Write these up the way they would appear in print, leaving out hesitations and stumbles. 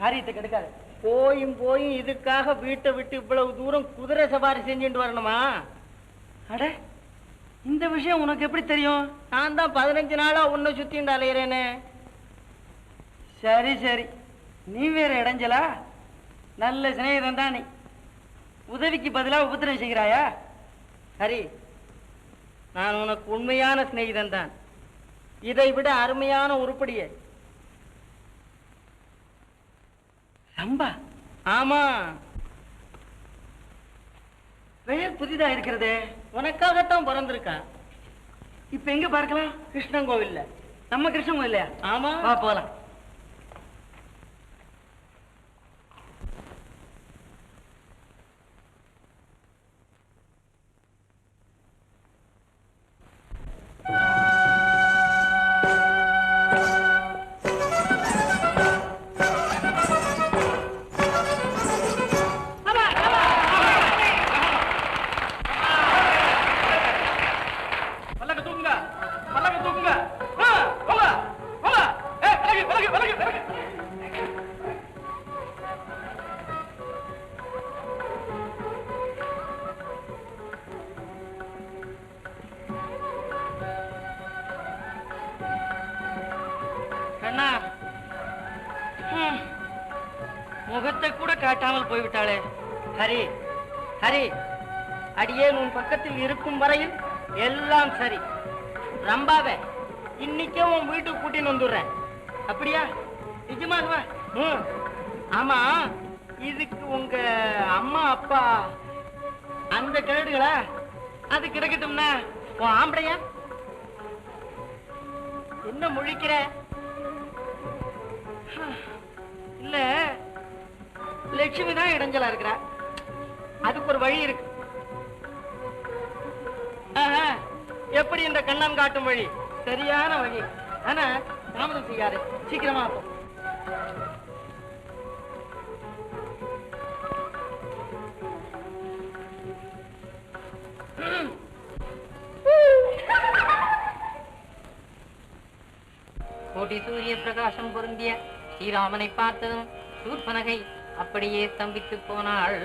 காரியத்தை கெடுக்காது. போயும் போயும் இதுக்காக வீட்டை விட்டு இவ்வளவு தூரம் குதிரை சவாரி செஞ்சுட்டு வரணுமா? அட, இந்த விஷயம் உனக்கு எப்படி தெரியும்? நான் தான் 15 நாளா உன்னை சுத்திண்டு அலையிறேனே. சரி சரி, நீ வேற இடைஞ்சலா? நல்ல சிநேகிதன் தான் நீ. உதவிக்கு பதிலா உபத்திரம் செய்கிறாயா? ஹரி, நான் உனக்கு உண்மையான சிநேகிதன் தான். இதை விட அருமையான உருப்படியே. ரம்பா? ஆமா. பெயர் புதிதா இருக்கிறதே. உனக்காகத்தான் பிறந்திருக்கா. இப்ப எங்க பார்க்கலாம்? கிருஷ்ணன் கோவில்ல. நம்ம கிருஷ்ணன் கோவில்? ஆமா, வா போலாம். அண்ணா, முகத்தை கூட காட்டாமல் போய்விட்டாளே. ஹரி, ஹரி, அடியேன் உன் பக்கத்தில் இருக்கும் வரையில் எல்லாம் சரி. ரம்பாவே இன்னைக்கே உன் வீட்டுக்கு கூட்டின்னு வந்துடுறேன். அப்படியா? நிஜமாகவா? ஆமா, இதுக்கு உங்க அம்மா அப்பா அந்த கிழடுகளா? அது கிடக்கட்டும்னா உன் ஆம்பளையா? என்ன முழிக்கிற? இல்ல, லட்சுமி தான் இடைஞ்சலா இருக்கிறா. அதுக்கு ஒரு வழி இருக்கு. எப்படி இந்த கண்ணன் காட்டும் வழி? சரியான வழி. ஆனா தாமதம் செய்யாது, சீக்கிரமா போ. கோடி சூரிய பிரகாசம் பொருந்திய ஸ்ரீராமனை பார்த்ததும் சூர்பனகை அப்படியே ஸ்தம்பித்து போனாள்.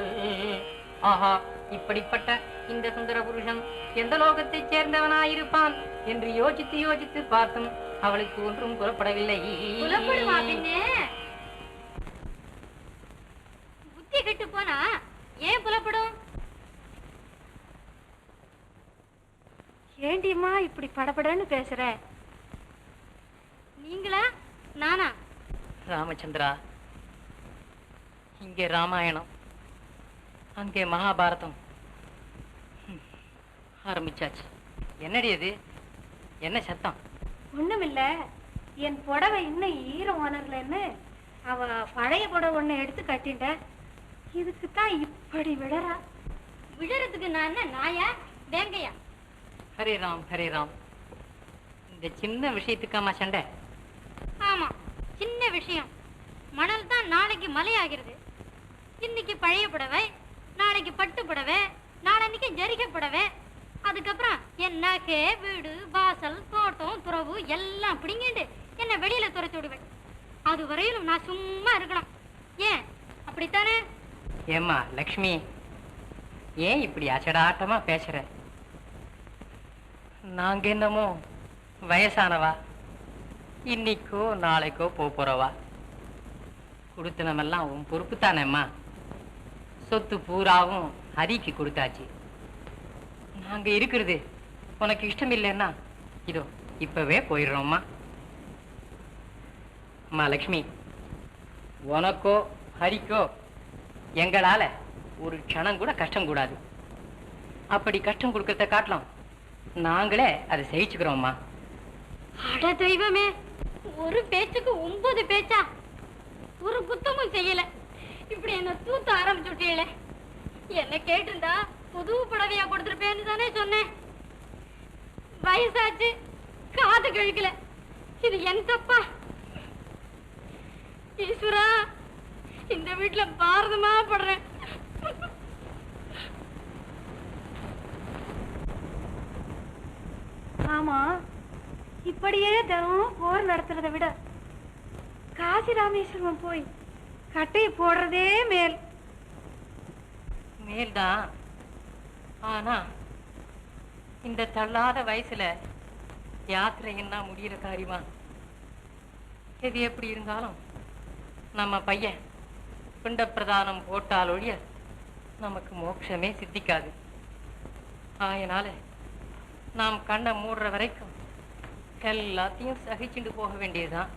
ஆஹா, இப்படிப்பட்ட இந்த சுந்தர புருஷன் எந்த லோகத்தைச் சேர்ந்தவனாயிருப்பான் என்று யோசித்து யோசித்து பார்த்தும் அவளுக்கு ஒன்றும் புறப்படவில்லை. புத்தி கெட்டு போனா ஏன் புலப்படும்? ஏண்டியம்மா இப்படி படபடன்னு பேசுற? நீங்களா நானா? ராமச்சந்திரா, இங்கே ராமாயணம், அங்கே மகாபாரதம் ஆரம்பிச்சாச்சு. என்னடி அது? என்ன சத்தம்? ஒண்ணுமில்ல, என் புடவை இன்னும் ஈரம் உணரலன்னு அவ பழைய புடவை ஒண்ணு எடுத்து கட்டிட்ட. இதுக்குத்தான் இப்படி விழறா. விழறதுக்கு நான் என்ன நாயா வேங்கையா? ஹரே ராம், ஹரே ராம். இந்த சின்ன விஷயத்துக்காமா சண்டை? ஆமா, சின்ன விஷயம். மணல் தான் நாளைக்கு மலையாகிறது. இன்னைக்கு பழைய புடவை, நாளைக்கு பட்டு புடவை, நாளைக்கு ஜரிகை புடவை, அதுக்கப்புறம் என் நகை, வீடு, வாசல், தோட்டம், துறவு எல்லாம் பிடிங்கிட்டு என்ன வெளியில துரத்தி விடுவேன். அது வரையிலும் நான் சும்மா இருக்கணும். ஏன் அப்படித்தானே? ஏம்மா லக்ஷ்மி, ஏன் இப்படி அச்சடாட்டமா பேசுற? நாங்க என்னமோ வயசானவா, இன்னைக்கோ நாளைக்கோ போறவா. கொடுத்தனமெல்லாம் உன் பொறுப்பு தானேம்மா. சொத்து பூராவும் ஹரிக்கு கொடுத்தாச்சு. நாங்க இருக்கிறது உனக்கு இஷ்டம் இல்லைன்னா இதோ இப்பவே போயிடுறோம்மா. அம்மா லக்ஷ்மி, உனக்கோ ஹரிக்கோ எங்களால ஒரு க்ஷணம் கூட கஷ்டம் கூடாது. அப்படி கஷ்டம் கொடுக்கறத காட்டலாம் நாங்களே அதை சகிச்சுக்கிறோம்மா. அட தெய்வமே, ஒரு பேச்சுக்கு 9 பேச்சா? ஒரு குத்தமும் செய்யல, இப்படி என்ன தூத்த ஆரம்பிச்சு விட்டீங்களே. என்ன கேட்டிருந்தா புது புடவையா கொடுத்துருப்பேன்னு தானே சொன்னேன். வயசாச்சு, காது கழிக்கல. இது என் தப்பா? ஈஸ்வரா, இந்த வீட்டுல பாரதமா படுறேன். ஆமா, இப்படியே தினம் போர் நடத்துறதை விட காசி ராமேஸ்வரம் போய் கட்டையை போடுறதே மேல். மேல்தான். ஆனா இந்த தள்ளாத வயசுல யாத்திரை என்ன முடிகிற காரியமா? எது எப்படி இருந்தாலும் நம்ம பையன் பிண்ட பிரதானம் போட்டால் ஒழிய நமக்கு மோட்சமே சித்திக்காது. அதனால நாம் கண்ணை மூடுற வரைக்கும் எல்லாத்தையும் சகிச்சுட்டு போக வேண்டியதுதான்.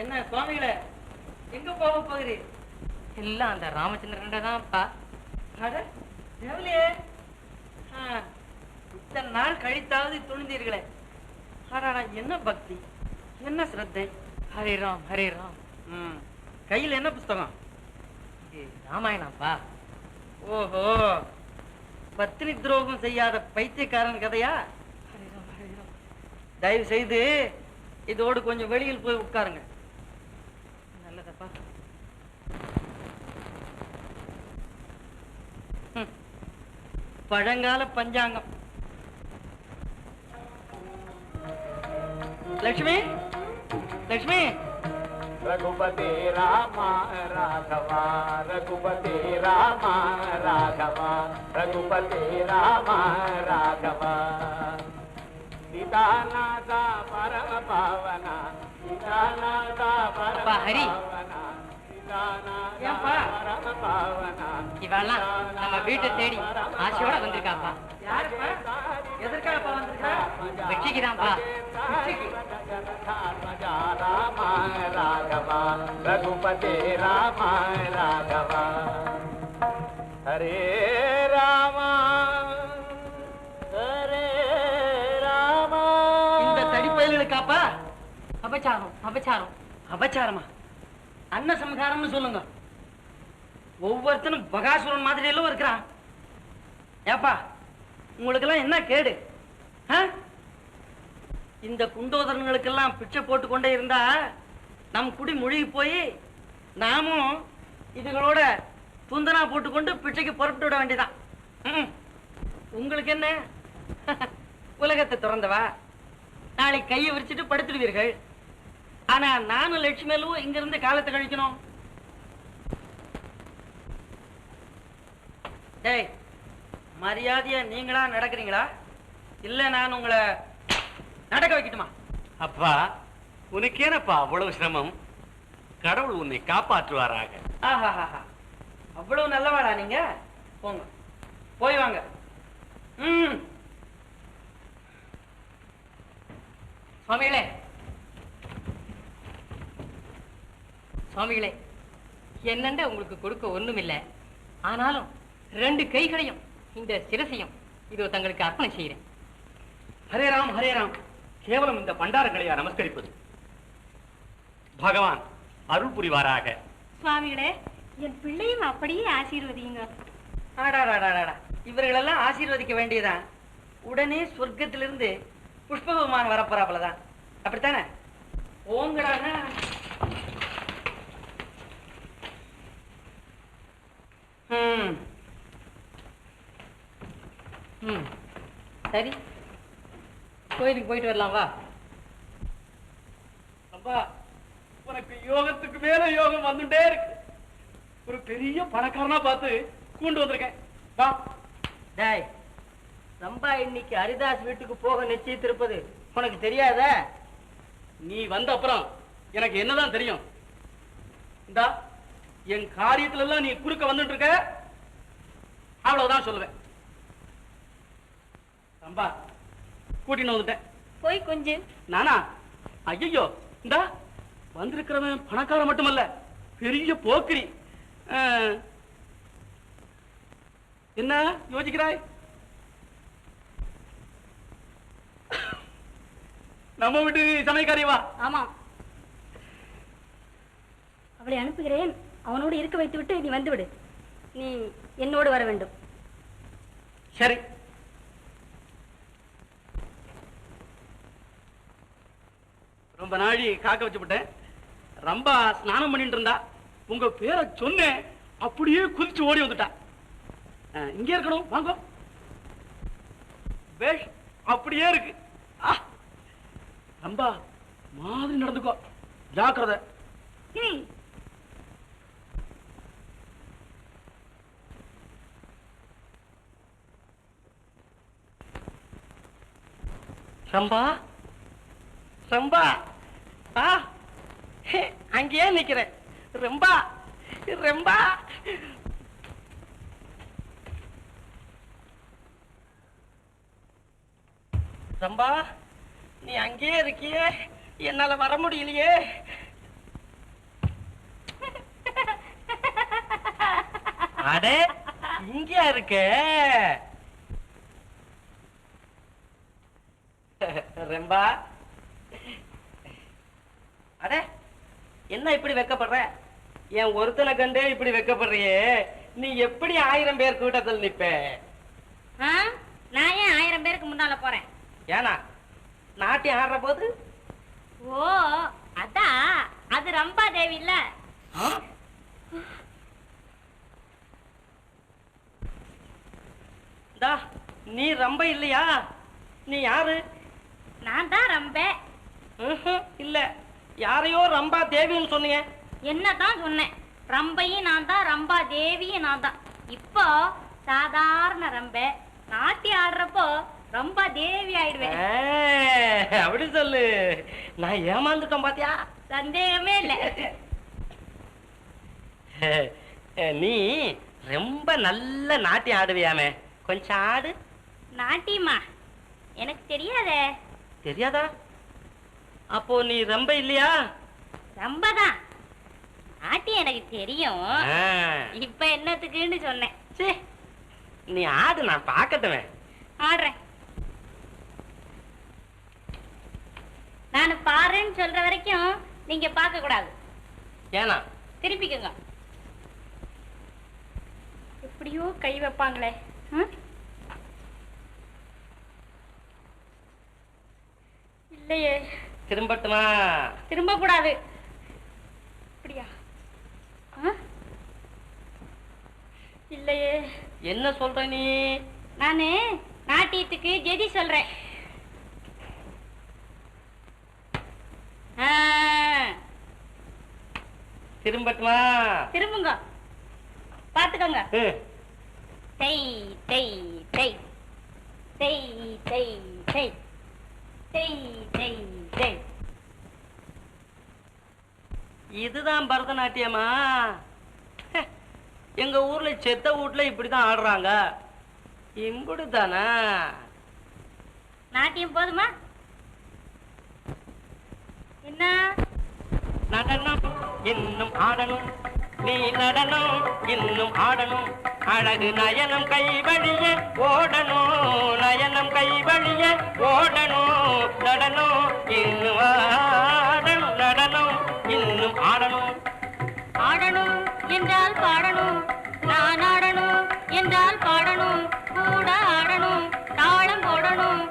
என்ன சுவாமிகளே, எங்க போக போகுது? எல்லாம் அந்த ராமச்சந்திரன் தான்ப்பா. இத்தனை நாள் கழித்தாவது துணிந்தீர்களே. என்ன பக்தி, என்ன ஸ்ரத்தை. ஹரே ராம், ஹரே ராம். கையில் என்ன புஸ்தகம்? இது ராமாயணம்ப்பா. ஓஹோ, பத்தினி துரோகம் செய்யாத பைத்தியக்காரன் கதையா? தயவு செய்து இதோடு கொஞ்சம் வெளியில் போய் உட்காருங்க. நல்லதப்பா. பழங்கால பஞ்சாங்கம். லட்சுமி, லட்சுமி. रघुपति रामा राघवा, रघुपति रामा राघवा, रघुपति रामा राघवा. सीतानाथा परम पावना सीतानाथा परम पावना ஏப்பா இவெல்லாம் நம்ம வீட்டை தேடி ஆசையோட வந்திருக்காப்பா. யாருப்பா? எதற்காகப்பா வந்திருக்கா? வெற்றிக்குதான்ப்பா. राम राघवा रघुपति राम राघवा हरे राम हरे राम. இந்த தடிப்பயலுக்காப்பா அபச்சாரம் அபச்சாரம் அபச்சாரமா? அன்ன சம்ஹாரம்னு சொல்லுங்க. ஒவ்வொருத்தனும் பகாசுரன் மாதிரி எல்லாம் இருக்கிறான். ஏப்பா உங்களுக்கு எல்லாம் என்ன கேடு? இந்த குண்டோதரங்களுக்கெல்லாம் பிச்சை போட்டு கொண்டே இருந்தா நம் குடி முழுகி போய் நாமும் இதுகளோட துந்தனா போட்டுக்கொண்டு பிச்சைக்கு புறப்பட்டு விட வேண்டியதான். உங்களுக்கு என்ன? உலகத்தை திறந்தவா, நாளைக்கு கையை விரிச்சிட்டு படுத்துடுவீர்கள். ஆனா நானும் லட்சுமியும் இங்க இருந்து காலத்தை கழிக்கணும். டேய், மரியாதையா நீங்களா நடக்கிறீங்களா இல்ல நான் உங்களை நடக்க வைக்கட்டுமா? அப்பா உனக்கேனப்பா அவ்வளவு சிரமம்? கடவுள் உன்னை காப்பாற்றுவாராக. ஆஹா, அவ்வளவு நல்லவாடா நீங்க. போங்க, போய் வாங்க. சுவாமிகளே, சுவாமிகளே, என்னண்ட உங்களுக்கு கொடுக்க ஒண்ணும் இல்லை. ஆனாலும் 2 கைகளையும் இந்த சிரசையும் இதோ தங்களுக்கு அர்ப்பணம் செய்கிறேன். ஹரே ராம் ஹரே ராம். கேவலம் இந்த பண்டாரங்களையா நமஸ்கரிப்பது? பகவான் அருள் புரிவாராக. சுவாமிகளே, என் பிள்ளையும் அப்படியே ஆசீர்வதிங்க. ஆடாடாடாடா, இவர்களெல்லாம் ஆசீர்வதிக்க வேண்டியதான். உடனே சொர்க்கத்திலிருந்து புஷ்ப விமானம் வரப்போறாப்புலதான். அப்படித்தானே? ஓங்கடானா சரி, கோயிலுக்கு போயிட்டு வரலாம். வா. அப்பா உனக்கு யோகத்துக்கு மேல யோகம் வந்துட்டே இருக்கு. ஒரு பெரிய பணக்காரனா பார்த்து கூண்டு வந்திருக்கேன். வா. டேய், ரம்பா இன்னைக்கு ஹரிதாஸ் வீட்டுக்கு போக நிச்சயித்திருப்பது உனக்கு தெரியாத? நீ வந்த அப்புறம் எனக்கு என்னதான் தெரியும்? இந்தா என் காரியத்துல எல்லாம் நீ குறுக்க வந்துட்டு இருக்க, அவ்வளவுதான் சொல்லுவேன். ரம்பா கூட்டின்னு வந்துட்டேன். போய் கொஞ்சம். நானா? ஐயோ, இந்தா வந்திருக்கிறவன் பணக்காரன் மட்டுமல்ல, பெரிய போக்கிரி. என்ன யோசிக்கிறாய்? நம்ம வீட்டு சமையக்காரியவா? ஆமா, அவளை அனுப்புகிறேன். அவனோடு இருக்க வைத்து விட்டு நீ வந்து விடு. நீ என்னோடு வர வேண்டும். சரி. ரொம்ப நாழி காக்க வச்சு விட்டேன். ரொம்ப ஸ்நானம் பண்ணிட்டு இருந்தா, உங்க பேரை சொன்னேன், அப்படியே குதிச்சு ஓடி வந்துட்டா. இங்கே இருக்கணும், வாங்க. பேஷ், அப்படியே இருக்கு. ரொம்ப மாதிரி நடந்துக்கோ, ஜாக்கிரதை. ரம்பா, ரம்பா, அங்கேயே நிக்கிறேன். ரம்பா, ரம்பா. ரம்பா, நீ அங்கேயே இருக்கியே, என்னால வர முடியலையே. அடே, இங்கேயா இருக்க? ரம்பா, அடே என்ன இப்படி வெக்கப்படுற? என் ஒருத்தனை கண்டே இப்படி வெக்கப்படுறியே, நீ எப்படி 1000 பேர் கூட்டத்தில் நிப்ப? நான் ஏன் 1000 பேருக்கு முன்னால போறேன்? ஏனா நாட்டியம் ஆடுற போது? ஓ, அதான், அது ரம்பா தேவி இல்ல. நீ ரம்ப இல்லையா? நீ யாரு? நான் தான் ரம்பே. இல்ல, யாரையோ ரம்பா தேவின்னு சொன்னீங்க. என்னதான் சொன்னேன், ரம்பையும் நான் தான், ரம்பா தேவியும் நான் தான். இப்போ சாதாரண ரம்பே, நாட்டியம் ஆடுறப்போ ரொம்ப தேவி ஆயிடுவேன். அப்படி சொல்லு. நான் ஏமாந்துட்டேன் பாத்தியா? சந்தேகமே இல்ல. நீ ரொம்ப நல்ல நாட்டியம் ஆடுவியாமே, கொஞ்சம் ஆடு. நாட்டியமா? எனக்கு தெரியாதே. தெரியாதா? அப்போ நீ ரொம்ப இல்லையா? ரொம்பதான். நாட்டியம் எனக்கு தெரியும். இப்ப என்னத்துக்குன்னு சொன்னேன். சே, நீ ஆடு, நான் பாக்கட்டுமே. ஆடுறேன். நான் பாருன்னு சொல்ற வரைக்கும் நீங்க பார்க்க கூடாது. ஏனா? திருப்பிக்கங்க. எப்படியோ கை வைப்பாங்களே. இல்லையே. திரும்பட்டுமா? திரும்ப கூடாது. அப்படியா? இல்லையே. என்ன சொல்ற நீ? நானு நாட்டியத்துக்கு ஜெதி சொல்றேன். திரும்பட்டுமா? திரும்புங்க. பாத்துக்கோங்க. டை டை டை டை டை டை டை டை டை. இதுதான் பரதநாட்டியமா? எங்க ஊர்ல செத்த வீட்டுல இப்படிதான் ஆடுறாங்க. இப்படித்தானா? நாட்டியம் போதுமா? என்ன? நடனம் இன்னும் ஆடணும், நீ நடனம் இன்னும் ஆடணும், அழகு நயனம் கை வழியே ஓடணும், நயனம் கை வழியே ஓடணும், நடனம் இன்னும் ஆடணும், நடனம் இன்னும் ஆடணும். ஆடணும் என்றால் பாடணும், நான் ஆடணும் என்றால் பாடணும், கூட ஆடணும், தாளம் போடணும்,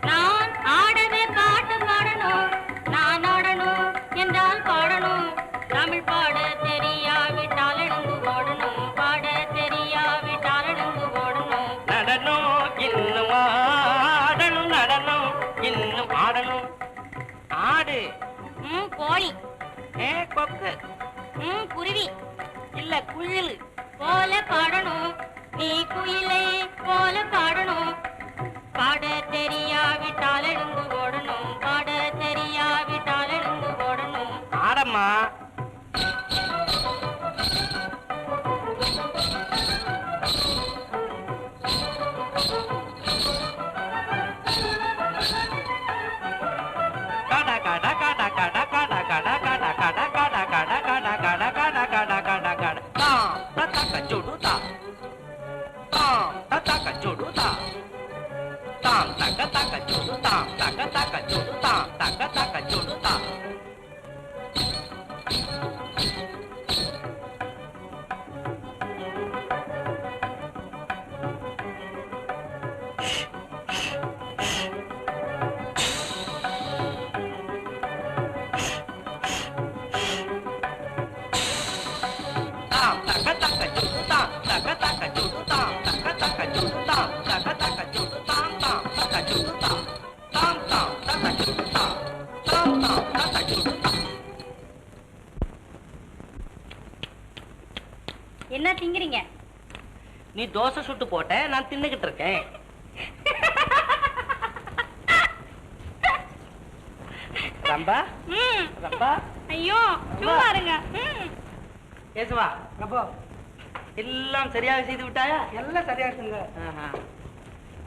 நான் ஆடவே பாட்டு பாடணும், நான் ஆடணும் என்றால் பாடணும், தமிழ் பாட தெரியாவிட்டால் எழுந்து ஓடணும், பாட தெரியாவிட்டால் எழுந்து ஓடணும். நடனம் இன்னும் ஆடணும், நடனம் இன்னும் ஆடணும். ஆடு. கோழி. கொக்கு. குருவி. இல்ல, குயில் போல பாடணும், நீ குயிலை போல பாடணும், பாட தெரியாவிட்டால் எழுந்து ஓடணும், பாட தெரியாவிட்டால் எழுந்து ஓடணும். ஆடம்மா. காடா காடா காடா காடா காடா காடா காடா காடா காடா காடா காடா காடா காடா காடா காடா காடா தாம் தத்தக்க ஜோடுதா, தாம் தத்தக்க ஜோடுதா, தாம் தக்க தக்க ஜோடுதா, தக்க தக்க ஜோடுதா, தக்க தக்க ஜோடுதா. என்ன திங்கிறீங்க? நீ தோசை சுட்டு போட்ட, நான் தின்னுகிட்டு இருக்கேன். ரம்பா, ரம்பா, ஐயோ சும்மா இருங்க. ஏசுவா, ரம்பா, எல்லாம் சரியாக செய்து விட்டாயா? எல்லாம் சரியா இருக்குங்க.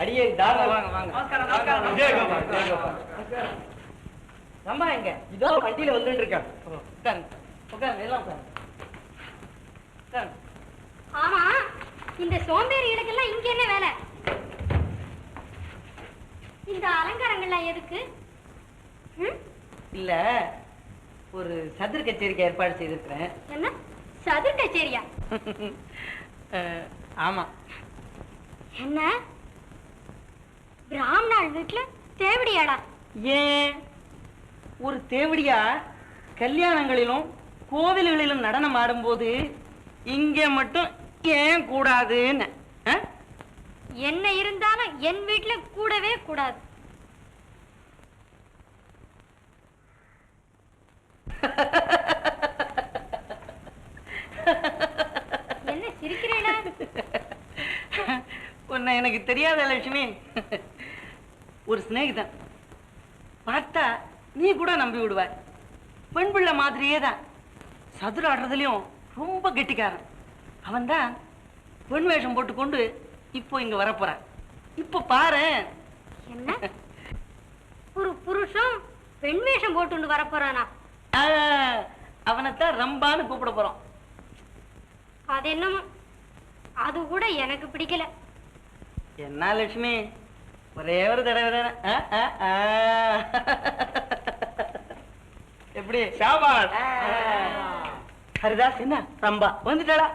அடியே தாங்க, வாங்க வாங்க. நமஸ்காரம் நமஸ்காரம். ஜெய கோபால், ஜெய கோபால். ரம்பா எங்க? இதோ வண்டியில வந்துட்டு இருக்கேன். உட்காருங்க உட்காருங்க, எல்லாம் உட்காருங்க. உட்காருங்க. ஆமா, இந்த சோம்பேறிகளுக்கெல்லாம் இங்க என்ன வேலை? இந்த அலங்காரங்கள்லாம் எதுக்கு? இல்ல, ஒரு சதுர் கச்சேரிக்கு ஏற்பாடு செய்திருக்கிறேன். என்ன சதுர் கச்சேரியா? ஆமா. என்ன பிராமணாள் வீட்டுல தேவடியாடா? ஏன் ஒரு தேவடியா கல்யாணங்களிலும் கோவில்களிலும் நடனம் ஆடும்போது இங்க மட்டும் ஏன் கூடாதுன்னு? என்ன இருந்தாலும் என் வீட்டுல கூடவே கூடாது. என்ன சிரிக்கிறீடா? உன்னை எனக்கு தெரியாத லட்சுமி, ஒரு சிநேகிதன். பார்த்தா நீ கூட நம்பி விடுவ. பெண் பிள்ளை மாதிரியே தான். சதுர ஆடுறதுலயும் ரொம்ப கெட்டிக்காரன். அவன் தான் பெண் வேஷம் போட்டுக்கொண்டு இப்போ இங்க வரப்போறான். இப்ப பாரு. என்ன, ஒரு புருஷன் பெண் வேஷம் போட்டு வரப்போறானா? அவனைத்தான் ரம்பான்னு கூப்பிட போறோம். அது என்னமோ, அது கூட எனக்கு பிடிக்கல. என்ன லட்சுமி, ஒரே ஒரு தடவை தானே. எப்படி சாபாஷ். ஹரிதாஸ் என்ன ரம்பா வந்துட்டாளா?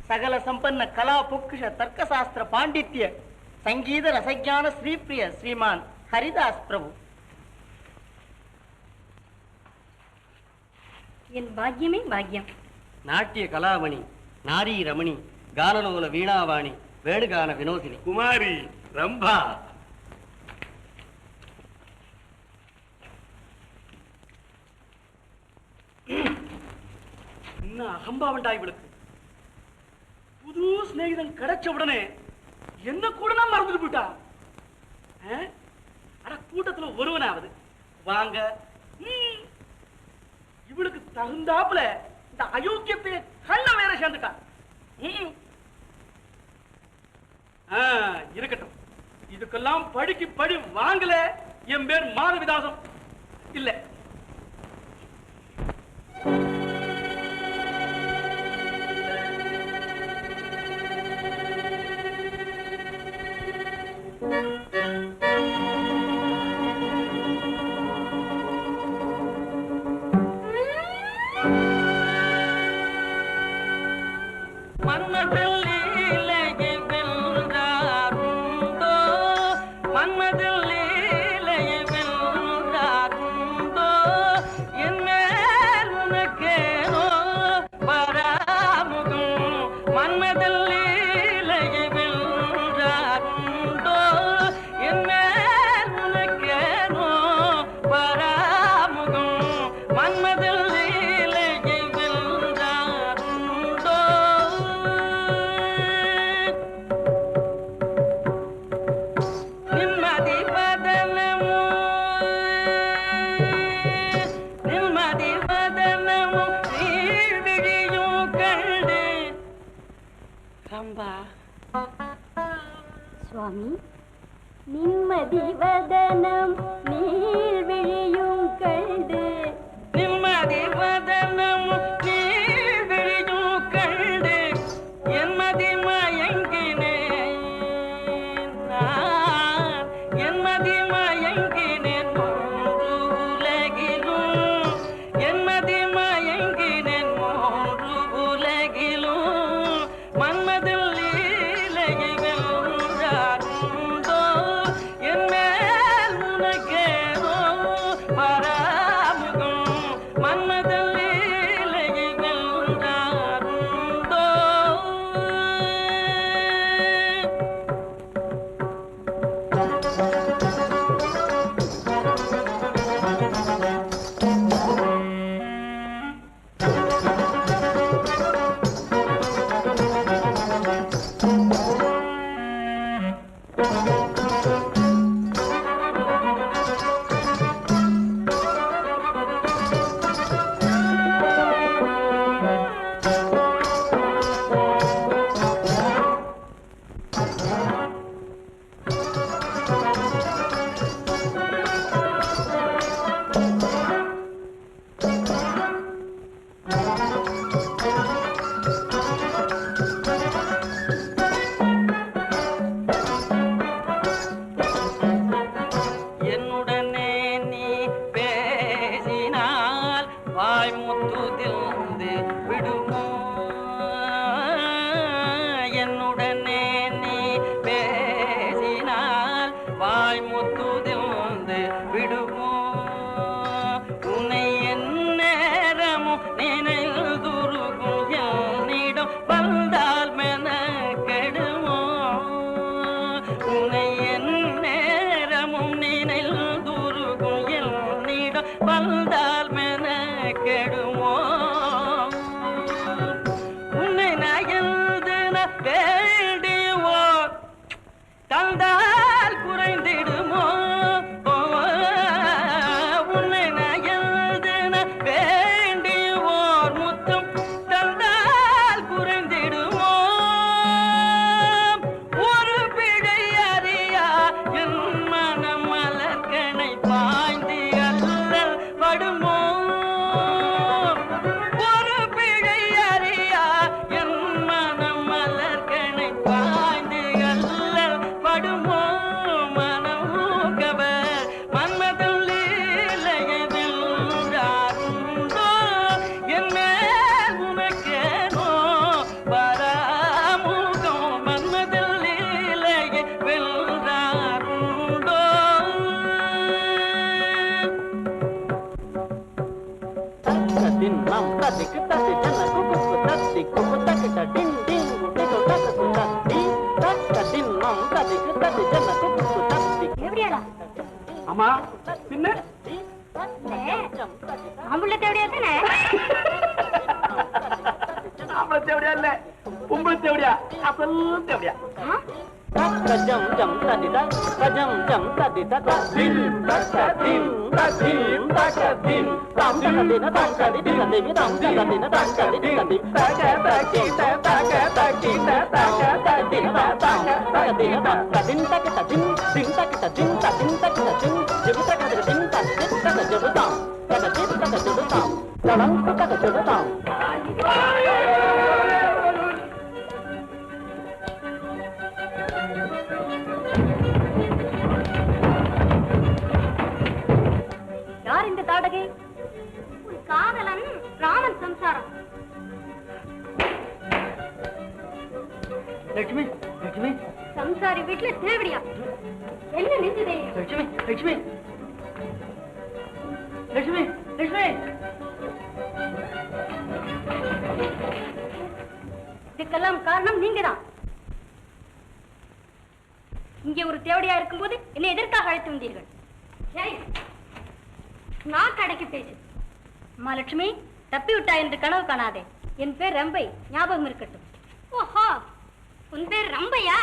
சகல சம்பன்ன கலா பொக்குஷ தர்க்க சாஸ்திர பாண்டித்ய சங்கீத ரசஜான ஸ்ரீபிரிய ஸ்ரீமான் ஹரிதாஸ் பிரபு. என் பாக்கியமே பாக்கியம். நாட்டிய கலாமணி, நாரி ரமணி, கானலோல வீணாவாணி, வேணுகான வினோதினி, குமாரி ரம்பா. என்ன அகம்பாவண்டா இவளுக்கு. புது சிநேகிதன் கிடைச்ச உடனே என்ன கூட நான் மறந்துட்டு போயிட்டா. ஆனா கூட்டத்துல ஒருவனாவது வாங்க. இவளுக்கு தகுந்தாப்புல இந்த அயோக்கியத்தை கண்ண வேற சேர்ந்துட்டா. இருக்கட்டும், இதுக்கெல்லாம் படிக்கு படி வாங்கல. என் பேர் மாதவிதாசம் இல்ல. சுவாமி, நிம்மதி வதனம் நீர் விழியும் கண்டு, நிம்மதி வதனம் நீர் விழியும் கண்டு என்மதி மயங்கினேன் நான், என்மதி மயங்கினேன் மூன்று உலகிலும், என்மதி மயங்கினேன் மூன்று உலகிலும். மன்மதில் வந்தால் மென கெடுமோ உன்னை நயந்து வேண்டியோ தந்தால் குறைந்து ததிக்கு ததி ஜன குக்கு ததி குக்கு தகிட டிங் டிங் குக்கு தக சுததி தக தின்னம் ததிக்கு ததி ஜன குக்கு ததி. எப்படியாடா ஆமா பின்ன ஆம்புள்ள தேவடியா தானே? ஆம்பளை தேவடியா இல்ல பொம்பளை தேவடியா, அசல் தேவடியா. கஜம் ஜம் ததித கஜம் ஜம் ததித தின் தக தின் ததின் தக தின் தம் ததின தம் ததின தேவி தம் ததின தம் ததின ததி தக தகி தக தகி தக ததின தம் ததின தம் ததின் தக ததின் தின் தக ததின் ததின் தக ததின் ஜெபு தக ததின் ததின் தக ஜெபு தம் தக ஜெபு தக ஜெபு தம் தலம் தக ஜெபு தம். யார் இந்த தாடகை? உன் காதலன் ராமன் சம்சாரம். லட்சுமி லட்சுமி சம்சாரி வீட்டுல தேவடியா? என்ன நெஞ்சதே? லட்சுமி லட்சுமி லட்சுமி லட்சுமி இதுக்கெல்லாம் காரணம் நீங்கதான். இங்கே ஒரு தேவடியா இருக்கும்போது என்னை எதற்காக அழைத்து வந்தீர்கள்? நான் கடைக்கு பேசு. அம்மா லட்சுமி, தப்பி விட்டா என்று கனவு காணாதே. என் பேர் ரம்பை, ஞாபகம் இருக்கட்டும். ஓஹோ, உன் பேர் ரம்பையா?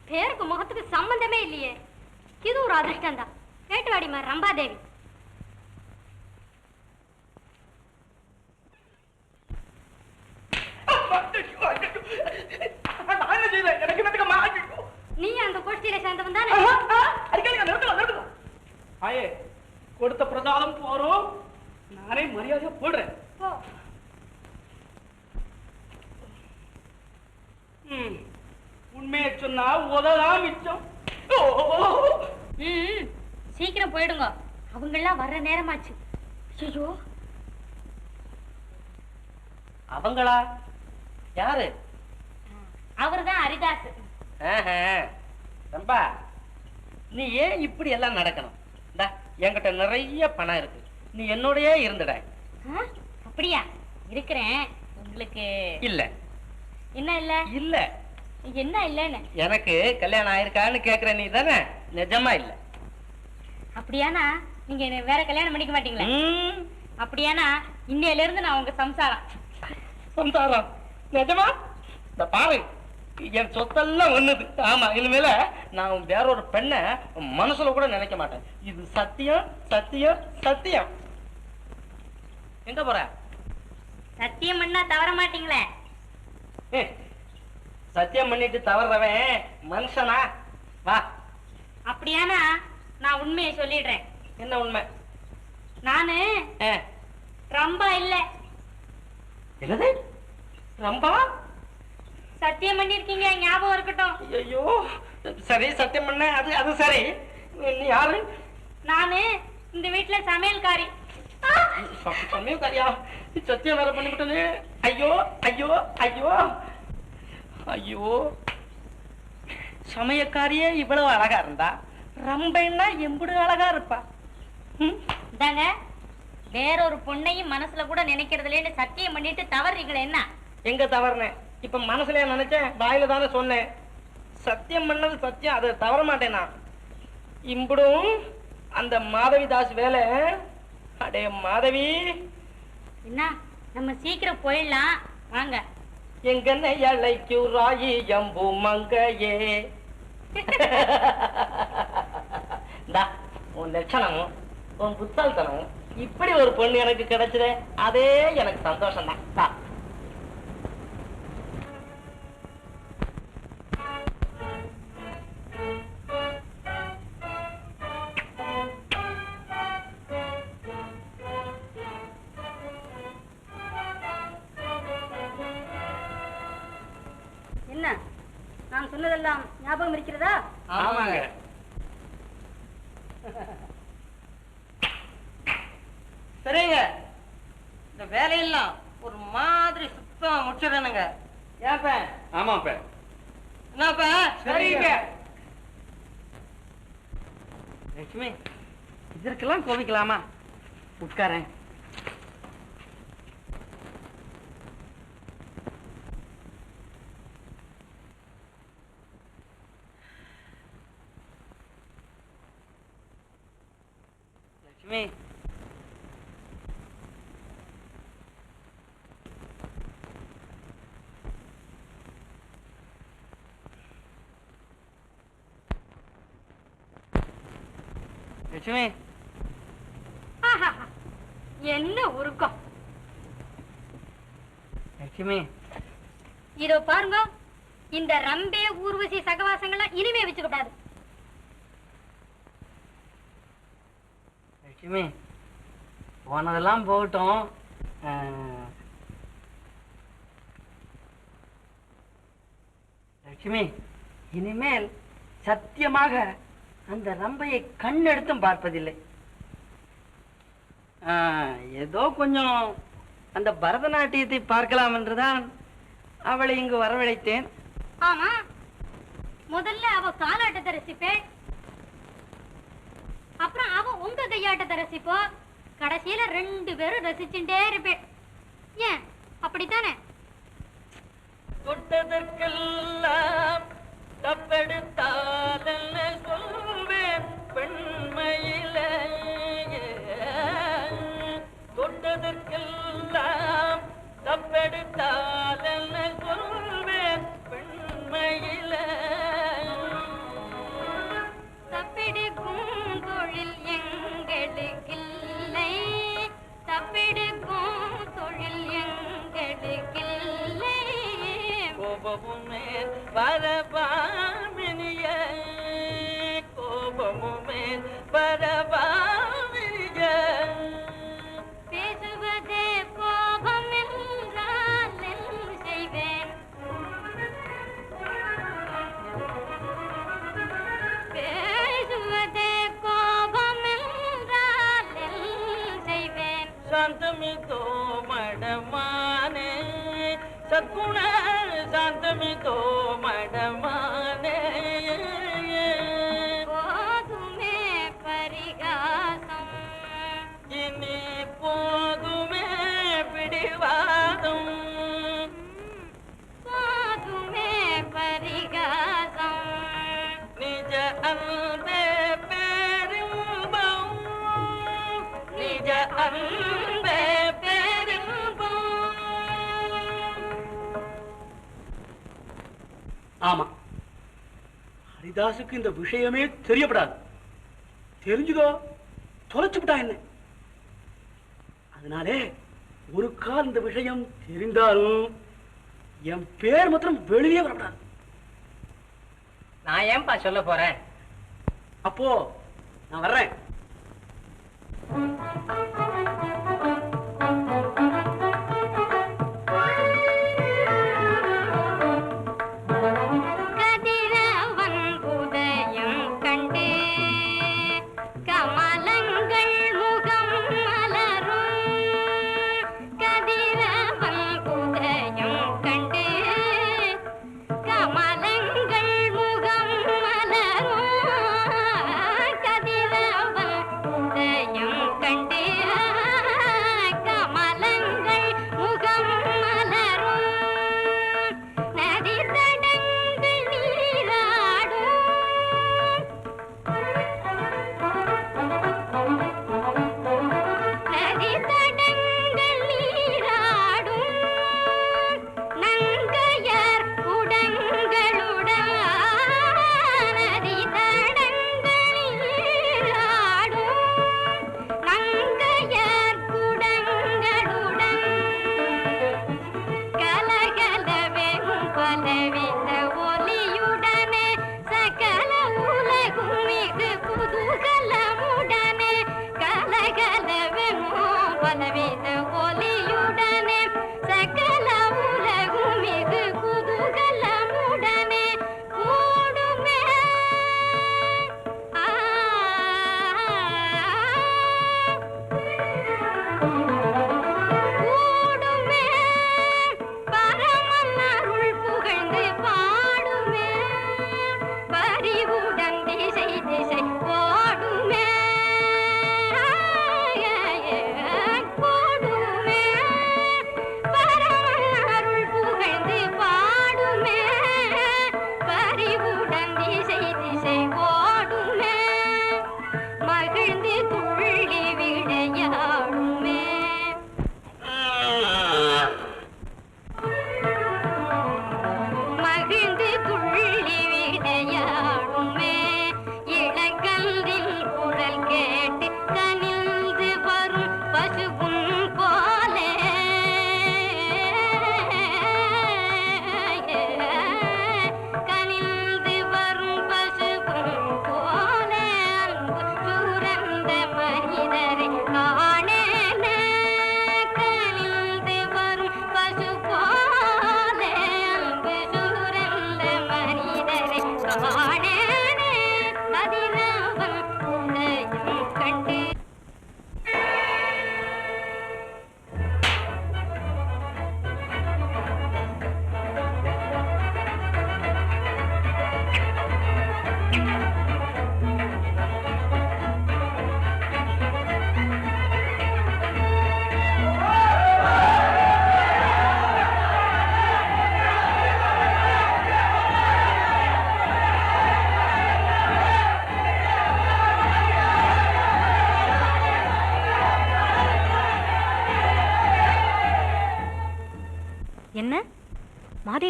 பேருக்கு முகத்துக்கு சம்பந்தமே இல்லையே. இது ஒரு அதிர்ஷ்டம் தான். கேட்டு வாடிமா ரம்பாதேவி. நீ அந்த கோஷ்டியில சேர்ந்தவன் தானே? ஆயே கொடுத்த பிரசாதம் போறோம், நானே மரியாதையா போடுறேன். உண்மையை சொன்னா உததான் மிச்சம். சீக்கிரம் போயிடுங்க, அவங்க எல்லாம் வர்ற நேரமாச்சு. ஐயோ, அவங்களா? யாரு? அவர்தான் ஹரிதாஸ். ரம்பா, நீ ஏன் இப்படி எல்லாம் நடக்கணும்? என்கிட்ட நிறைய பணம் இருக்கு, நீ என்னோடயே இருந்துட. அப்படியா? இருக்கிறேன். உங்களுக்கு இல்ல. என்ன இல்ல? இல்ல என்ன இல்லன்னு? எனக்கு கல்யாணம் ஆயிருக்கான்னு கேக்குற நீ தானே? நிஜமா இல்ல. அப்படியானா நீங்க என்ன வேற கல்யாணம் பண்ணிக்க மாட்டீங்களா? அப்படியானா இன்னையில இருந்து நான் உங்க சம்சாரம். சம்சாரம்? நிஜமா? இந்த பாரு, என் சொத்தெல்லாம் ஒண்ணுது. ஆமா, இனிமேல நான் வேற ஒரு பெண்ணை மனசுல கூட நினைக்க மாட்டேன். இது சத்தியம் சத்தியம் சத்தியம். எங்க போற? சத்தியம் பண்ணா தவற மாட்டீங்களே? சத்தியம் பண்ணிட்டு தவறவன் மனுஷனா? வா. அப்படியானா நான் உண்மையை சொல்லிடுறேன். என்ன உண்மை? நானு ரம்பா இல்ல. என்னது? ரம்பா? சத்தியம் பண்ணிருக்கீங்க, ஞாபகம் இருக்கட்டும். ஐயோ, சரி, சத்தியம் பண்ண. அது அது சரி. நீ யாரு? நானு இந்த வீட்டுல சமையல்காரி. சமையல்காரியா? சத்தியம் வேற பண்ணிவிட்டது. ஐயோ ஐயோ ஐயோ ஐயோ. சமயக்காரியே இவ்வளவு அழகா இருந்தா ரம்பைன்னா எம்புடு அழகா இருப்பா. இதாங்க, வேற ஒரு பொண்ணையும் மனசுல கூட நினைக்கிறதுல சத்தியம் பண்ணிட்டு தவறீங்களே என்ன? எங்க தவறுனேன்? இப்ப மனசுல நினைச்சேன், வாயில தானே சொன்னேன். சத்தியம் பண்ணது சத்தியம், அதை தவற மாட்டேன் நான். இம்புடும் அந்த மாதவிதாஸ் வேலை. அடே மாதவி, என்ன, நம்ம சீக்கிரம் போயிடலாம் வாங்க. எங்கன்னு எழைக்கு ராயி எம்பு மங்கையே. உன் லட்சணமும் உன் புத்தால்தனமும் இப்படி ஒரு பொண்ணு எனக்கு கிடைச்சதே, அதே எனக்கு சந்தோஷம் தான். என்ன, நான் சொன்னதெல்லாம் ஞாபகம் இருக்கிறதா? ஆமாங்க. சரிங்க, இந்த வேலையெல்லாம் ஒரு மாதிரி சுத்தம் முடிச்சிடணுங்க. ஏப்ப? ஆமாப்ப. என்னப்ப? சரிங்க. லட்சுமி, இதற்கெல்லாம் கோபிக்கலாமா? உட்காரேன். லட்சுமி, லட்சுமி, ஆஹாஹா, என்ன உருக்கம். லட்சுமி, இதோ பாருங்க, இந்த ரம்பே ஊர்வசி சகவாசங்கள்லாம் இனிமே வச்சுக்கூடாது. லட்சுமி, போனதெல்லாம் போகட்டும். லட்சுமி, இனிமேல் சத்தியமாக அந்த ரம்பையை கண்ணெடுத்தும் பார்ப்பதில்லை. ஏதோ கொஞ்சம் அந்த பரதநாட்டியத்தை பார்க்கலாம் என்றுதான் அவளை இங்கு வரவழைத்தேன். ஆமா, முதல்ல அவ காலாட்டத்தை ரசிப்பேன், அப்புறம் அவ உங்க கையாட்டத்தை ரசிப்போ, கடைசியில 2 பேரும் ரசிச்சுட்டே இருப்பேன். ஏன் அப்படித்தானே? தொட்டதற்கெல்லாம் தப்பெடுத்தால் என்ன சொல்வேன் பெண்மையிலே, தொட்டதற்கெல்லாம் தப்பெடுத்தால் என்ன சொல்வேன் பெண்மையிலே, தப்பெடுக்கும் தொழில் எங்களுக்கில்லை, தப்பெடுக்கும் தொழில் எங்களுக்கில்லை. கோபமுமே பரபாமினிய, கோபமுமே பரபாமினிய, பேசுவதே கோபம் என்றால் என்ன செய்வேன், பேசுவதே கோபம் என்றால் என்ன செய்வேன். சாந்தமிதோ மடமானே சத்குண, சாந்தமிதோ மடமானே, போதுமே பரிகாசம், இனி போதுமே பிடிவாதம், போதுமே பரிகாசம், நிஜ அன்பே பெரும்பம், நிஜ அன்பே பெரும்பம். ஆமா, ஹரிதாசுக்கு இந்த விஷயமே தெரியப்படாது. தெரிஞ்சுதோ தொலைச்சு விட்டா என்ன. அதனாலே ஒரு கால் இந்த விஷயம் தெரிந்தாலும் என் பேர் மாத்திரம் வெளியே வரப்படாது. நான் ஏன்பா சொல்ல போறேன்? அப்போ நான் வர்றேன். கதிரவன் உதயம் கண்டு கமலங்கள் முகம் மலரும், கதிரவன் உதயம் கண்டு கமலங்கள் முகம் மலரும், கதிரவன் உதயம் கண்டு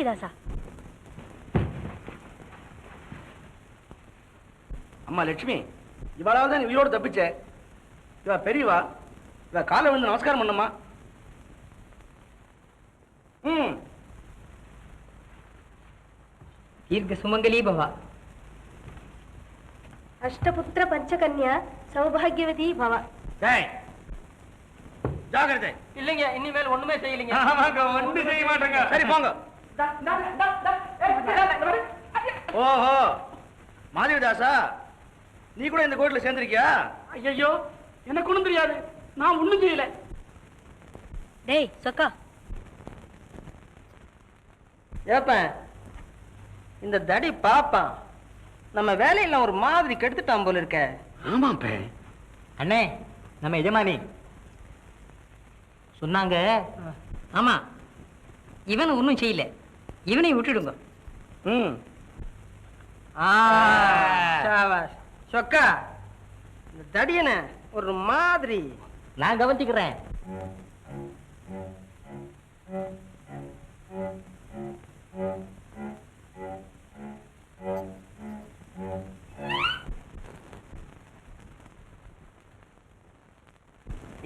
மாதவிதாசா? அம்மா லட்சுமி, இவளால தான் நீ உயிரோடு தப்பிச்ச. இவ பெரியவா, இவ காலை வந்து நமஸ்காரம் பண்ணம்மா. தீர்க்க சுமங்கலி பவா. அஷ்டபுத்திர பஞ்சகன்யா சௌபாகியவதி பவ. ஜாகிரதை. இல்லைங்க, இனிமேல் ஒண்ணுமே செய்யலைங்க. ஆமாங்க, ஒண்ணும் செய்ய மாட்டேங்க. சரி போங்க. ஓஹோ, மாதவிதாசா, நீ கூட இந்த கோயில்ல சேர்ந்திருக்கியா? ஐயோ, எனக்கு ஒண்ணும் தெரியாது. நான் ஒண்ணும் செய்யல. டேய் சொக்கா, ஏப்பன், இந்த தடி பாப்பான் நம்ம வேலையில ஒரு மாதிரி கெடுத்துட்டான் போல இருக்க. ஆமாப்பே. அண்ணே, நம்ம எஜமானி சொன்னாங்க. ஆமா, இவன் ஒன்றும் செய்யல, இவனை விட்டுடுங்க. சொக்கா, இந்த தடியன ஒரு மாதிரி நான் கவனிச்சுக்கிறேன்.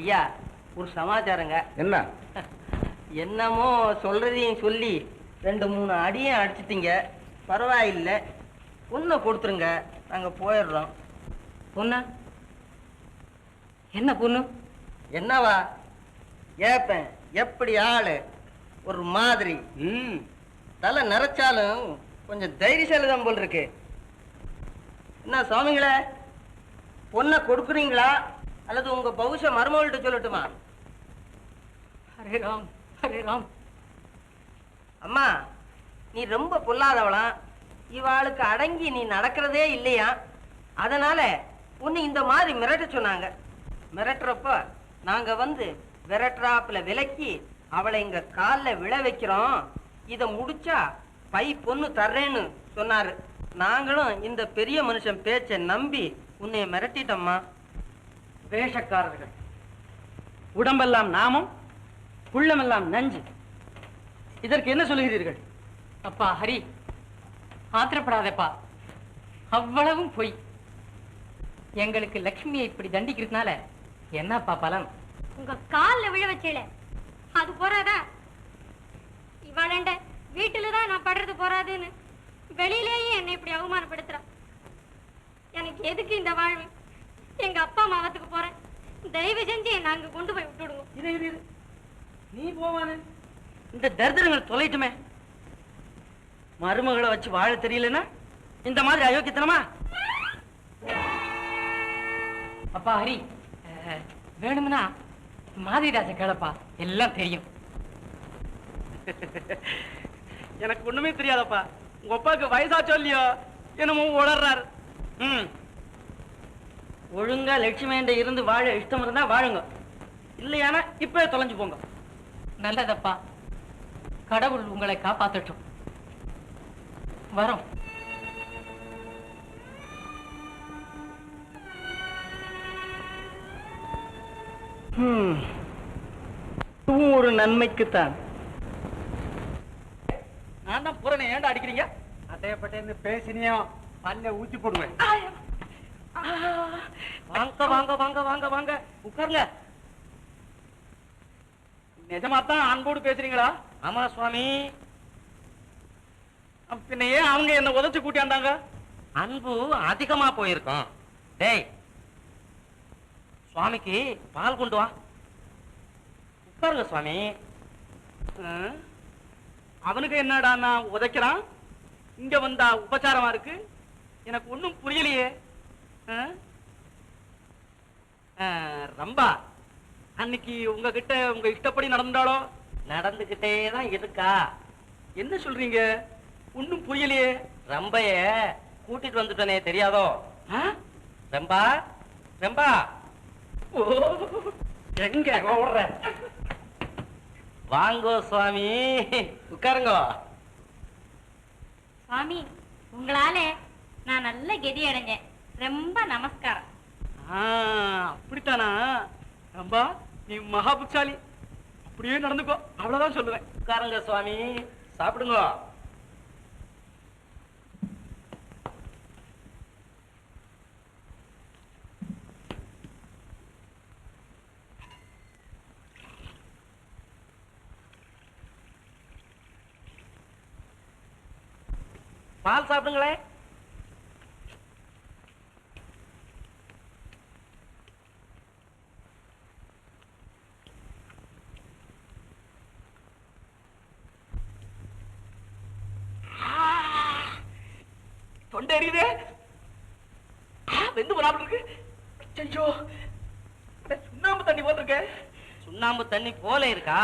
ஐயா, ஒரு சமாச்சாரங்க. என்ன? என்னமோ சொல்றதையும் சொல்லி 2-3 அடியும் அடிச்சிட்டீங்க. பரவாயில்லை, பொண்ணை கொடுத்துருங்க, நாங்க போயிடுறோம். பொண்ணா? என்ன பொண்ணு? என்னவா? ஏப்பேன், எப்படி ஆளு ஒரு மாதிரி. தலை நிறைச்சாலும் கொஞ்சம் தைரியசாலிதான் போல் இருக்கு. என்ன சுவாமிங்களே, பொண்ணை கொடுக்குறீங்களா அல்லது உங்க பௌஷ மருமகள்கிட்ட சொல்லட்டுமா? ஹரே ராம், ஹரே ராம். அம்மா, நீ ரொம்ப பொல்லாதவளாம். இவாளுக்கு அடங்கி நீ நடக்கிறதே இல்லையா? அதனால உன்னை இந்த மாதிரி மிரட்ட சொன்னாங்க. மிரட்டுறப்ப நாங்க வந்து விரட்டுறாப்புல விலக்கி அவளை இங்க காலில் விழ வைக்கிறோம். இதை முடிச்சா பை பொண்ணு தர்றேன்னு சொன்னாரு. நாங்களும் இந்த பெரிய மனுஷன் பேச்சை நம்பி உன்னை மிரட்டிட்டோம்மா. வேஷக்காரர்கள், உடம்பெல்லாம் நாமம், உள்ளமெல்லாம் நஞ்சு. இதற்கு என்ன சொல்லுகிறீர்கள்? அப்பா ஹரி, ஆத்திரப்படாதப்பா. அவ்வளவும் பொய். எங்களுக்கு லட்சுமியை இப்படி தண்டிக்கிறதுனால என்னப்பா பலன்? உங்க கால்ல விழ வச்சேல, அது போறாதா? இவாளண்ட வீட்டுலதான் நான் படுறது போறாதுன்னு வெளியிலேயே என்னை இப்படி அவமானப்படுத்துறா. எனக்கு எதுக்கு இந்த வாழ்வு? எங்க அப்பா மாவத்துக்கு போறேன். தயவு செஞ்சு என்ன அங்க கொண்டு போய் விட்டுடுங்க. இது நீ போவானே, இந்த தரித்திரங்கள் தொலைட்டுமே. மருமகளை வச்சு வாழ தெரியலன்னா இந்த மாதிரி அயோக்கியத்தனமா? அப்பா ஹரி, வேணும்னா மாதிரிதாச கேளப்பா, எல்லாம் தெரியும். எனக்கு ஒண்ணுமே தெரியாதப்பா. உங்க அப்பாவுக்கு வயசா சொல்லியோ என்னமோ உளர்றாரு. ஒழுங்கா லட்சுமி இருந்து வாழ இஷ்டம் இருந்தா வாழுங்க, இல்லையானா இப்ப தொலைஞ்சு போங்க. நல்லதப்பா, கடவுள் உங்களை காப்பாற்றட்டும். வரோம். ஒரு நன்மைக்குத்தான். நான் தான் புறனை ஏன்டா அடிக்கிறீங்க? அட்டையப்பட்டேன்னு பேசினியோ பல்ல ஊத்தி போடுவேன். வாங்க வாங்க வாங்க வாங்க வாங்க, உட்காருங்க. நிஜமாத்தான் அன்போடு பேசுறீங்களா? ஆமா சுவாமி. பின்ன ஏன் அவங்க என்ன உதச்சு கூட்டியாண்டாங்க? அன்பு அதிகமா போயிருக்கோம். டேய், சுவாமிக்கு பால் கொண்டு வா. உட்காருங்க சுவாமி. அவனுக்கு என்னடா நான் உதைக்கிறான், இங்க வந்தா உபச்சாரமா இருக்கு. எனக்கு ஒண்ணும் புரியலையே. ரம்பா, அன்னைக்கு உங்ககிட்ட உங்க இஷ்டப்படி நடந்தாளோ? நடந்துகிட்டே தான் இருக்கா. என்ன சொல்றீங்க? ஒண்ணும் புரியலையே. ரம்பைய கூட்டிட்டு வந்துட்டனே, தெரியாதோ? ரம்பா, ரம்பா. ஓ, எங்க ஓடுற? வாங்கோ சுவாமி, உட்காருங்க. சுவாமி, உங்களால நான் நல்ல கெதி அடைஞ்சேன். ரொம்ப நமஸ்காரம். அப்படித்தானா? ரம்பா, நீ மகா புக்சாலி. அப்படியே நடந்துக்கோ, அவ்வளவுதான் சொல்லுவேன். உட்காருங்க சுவாமி, சாப்பிடுங்க. பால் சாப்பிடுங்களேன். தொண்டை எரியுதே. வெந்து போறாமல் இருக்கு. ஐயோ, சுண்ணாம்பு தண்ணி போல் இருக்க. சுண்ணாம்பு தண்ணி போல இருக்கா?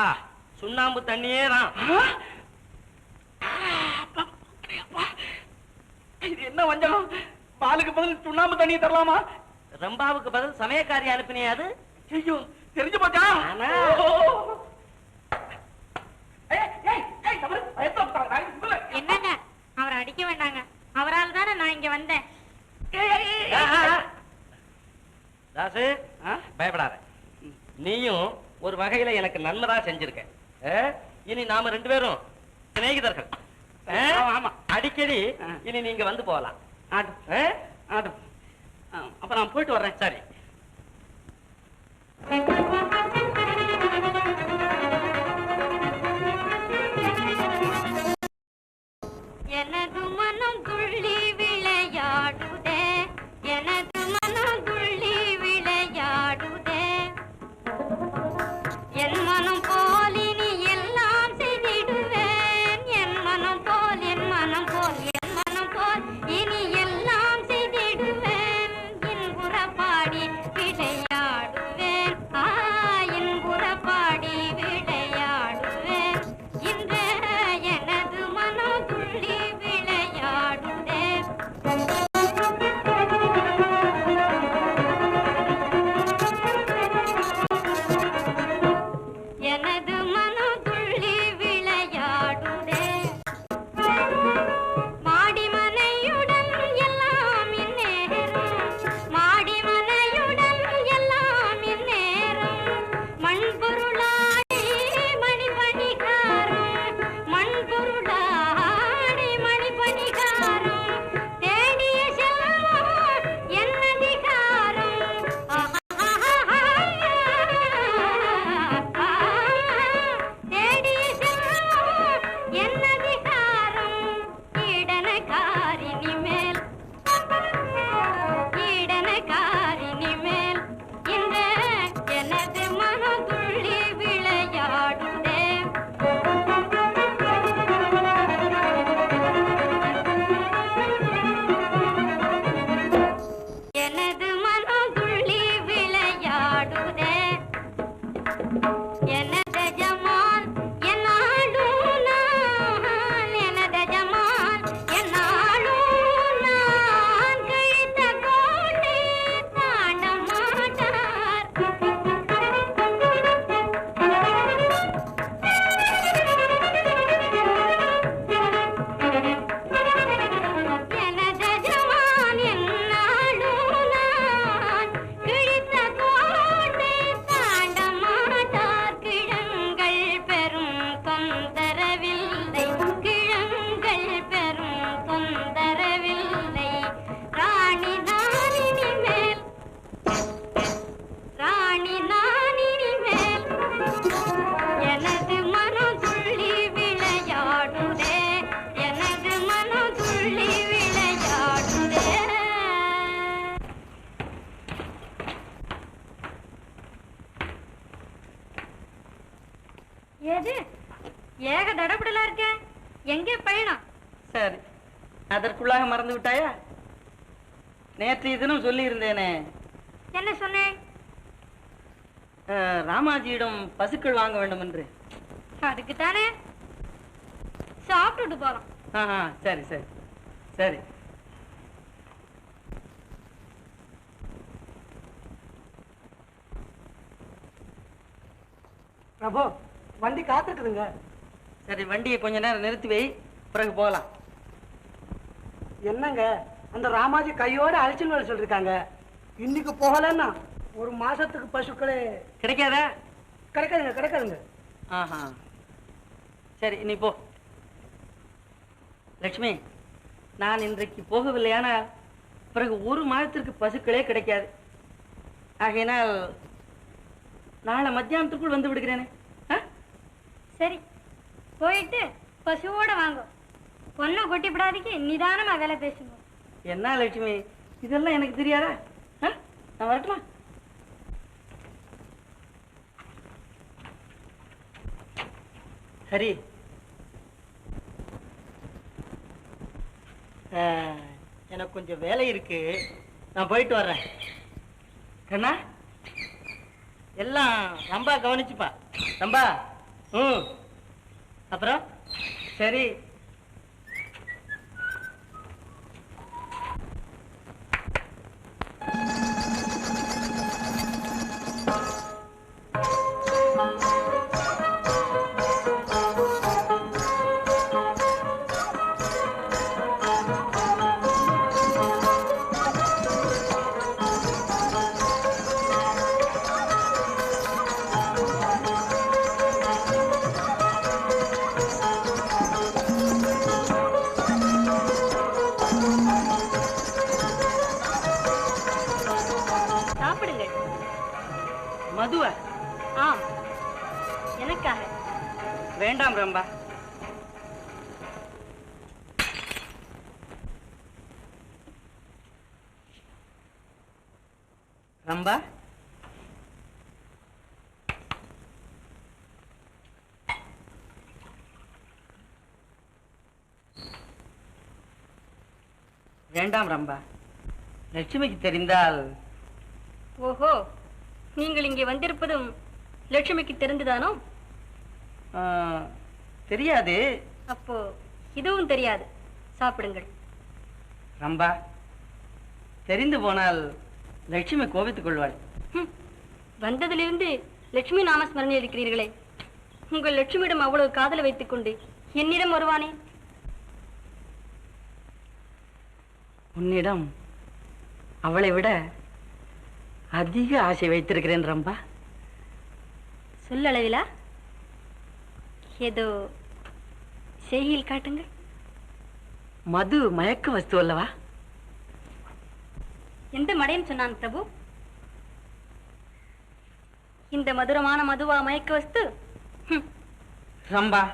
சுண்ணாம்பு தண்ணியே தான். இது என்ன வஞ்சகம்? பாலுக்கு பதில் சுண்ணாம்பு தண்ணியை தரலாமா? ரம்பாவுக்கு பதில் சமயக்காரி அனுப்பினியா? அது ஐயோ, தெரிஞ்சு போச்சா? ஆனா. என்னங்க அவரை அடிக்க வேண்டாங்க. அவரால் தானே நான் இங்க வந்தேன். தாசு, பயப்படாத. நீயும் ஒரு வகையில எனக்கு நன்மைதா செஞ்சிருக்க. இனி நாம 2 பேரும் சிநேகிதர்கள். ஆமா, அடிக்கடி இனி நீங்க வந்து போகலாம். அப்ப நான் போயிட்டு வர்றேன். சரி. எனது மனம் துள்ளி விளையாடுதே, எனது மனம் துள்ளி விளையாடுதே, என் மனம் போல் இனி எல்லாம் செய்திடுவேன், என் மனம் போல் என் மனம் போல் என் மனம் போல் இனி எல்லாம் செய்திடுவேன், இன்புற பாடி விளையாடுவேன், இன்புற பாடி விளையாடுவேன், இன்று எனது மனம் துள்ளி விளையாடுதே. எனது மனம் துள்ளி விளையாடுதே, மாடிமனையுடன் எல்லாம் இந்நேரம், மாடிமனையுடன் எல்லாம் இந்நேரம், மண்பொருளாடி மணிபணிகாரம், மண்பொருளாடி மணிபணிகாரம், தேடிய செல்வம் என்னதிகாரம், தேடிய செல்வம் என்னதிகாரம், ஈடனகாரினி மேல், ஈடனகாரினி மேல், இந்த எனது மனம் துள்ளி விளையாடுதே. எனது மனம் துள்ளி விளையாடுதே, எனது ஜமால் என்னாலும் நான், எனது ஜமால் என்னாலும் நான், கழித்த கோட்டை தாண்ட மாட்டார், எனது ஜமால் என்னாலும் நான், கிழித்த கோட்டை தாண்ட மாட்டார், கிழங்கள் பெரும் தொந்தரவில்லை, கிழங்கள் பெரும் தொந்தரவில்லை, ராணி நான் இனிமேல், ராணி நான் இனிமேல், எனது மனம் துள்ளி விளையாடுதே, எனது மனம் துள்ளி விளையாடுதே. ஏது ஏக தடபுடலா இருக்க, எங்கே பயணம்? சரி, அதற்குள்ளாக மறந்து விட்டாயா? நேற்றைய தினம் சொல்லி இருந்தேனே, என்ன சொன்னேன்? ராமாஜியிடம் பசுக்கள் வாங்க வேண்டும் என்று. அதுக்கு தானே சாப்பிட்டுட்டு போலாம். சரி சரி சரி. பிரபு, வண்டி காத்துக்குதுங்க. சரி, வண்டியை கொஞ்ச நேரம் நிறுத்தி வை, பிறகு போகலாம். என்னங்க, அந்த ராமாஜி கையோட அழைச்சின்னு வர சொல்லிருக்காங்க. இன்னைக்கு போகலன்னா 1 மாசத்துக்கு பசுக்களே கிடைக்காதா? கிடைக்காதுங்க, கிடைக்காதுங்க. சரி, நீ போ. லட்சுமி, நான் இன்றைக்கு போகவில்லையானால் பிறகு 1 மாதத்திற்கு பசுக்களே கிடைக்காது. ஆகையினால் நாளை மத்தியானத்துக்குள் வந்து விடுகிறேனே. சரி, போயிட்டு பசுவோட வாங்க. பொண்ணை கொட்டி விடாதீங்க, நிதானமா வேலை பேசுங்க. என்ன லட்சுமி, இதெல்லாம் எனக்கு தெரியாதா? நான் வரட்டுமா? ஹரி, எனக்கு கொஞ்சம் வேலை இருக்கு, நான் போயிட்டு வர்றேன். கண்ணா, எல்லாம் ரொம்ப கவனிச்சுப்பா. ரொம்ப அப்புறம் சரி. மதுவா? ஆம், எனக்காக. வேண்டாம் ரம்பா. ரம்பா, வேண்டாம் ரம்பா. லட்சுமிக்கு தெரிந்தால். ஓஹோ, நீங்கள் இங்கே வந்திருப்பதும் லட்சுமிக்கு தெரிந்துதானோ? தெரியாது. அப்போ இதுவும் தெரியாது. சாப்பிடுங்கள். ரம்பா, தெரிந்து போனால் லட்சுமி கோபித்துக் கொள்வாள். வந்ததிலிருந்து லட்சுமி நாமஸ்மரணை இருக்கிறீர்களே, உங்கள் லட்சுமியிடம் அவ்வளவு காதலை வைத்துக் கொண்டு என்னிடம் வருவானே? உன்னிடம் அவளை விட அதிக ஆசை வைத்திருக்கிறேன் ரம்பா. சொல்லளவிலா? ஏதோ செய்கையில் காட்டுங்கள். மது மயக்க வஸ்து அல்லவா? எந்த மடையன் சொன்னான் பிரபு? இந்த மதுரமான மதுவா மயக்க வஸ்து? ரம்பா,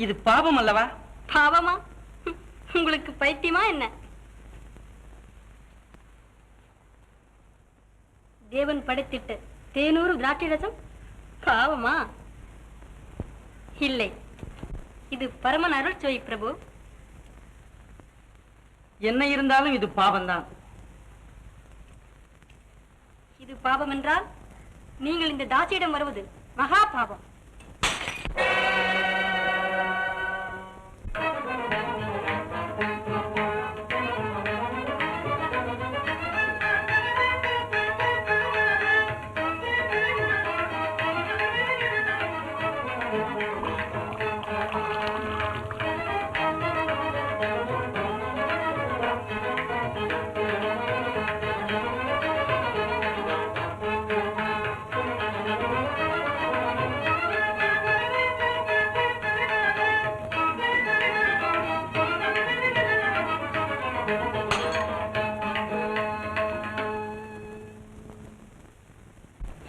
இது பாவம் அல்லவா? பாவமா? உங்களுக்கு பைத்தியமா என்ன? தேவன் படைத்திட்ட தேனூறு திராட்சை ரசம் பாவமா? இல்லை, இது பரமன் அருள் சுவை பிரபு. என்ன இருந்தாலும் இது பாவம்தான். இது பாவம் என்றால் நீங்கள் இந்த தாசியிடம் வருவது மகா பாவம்.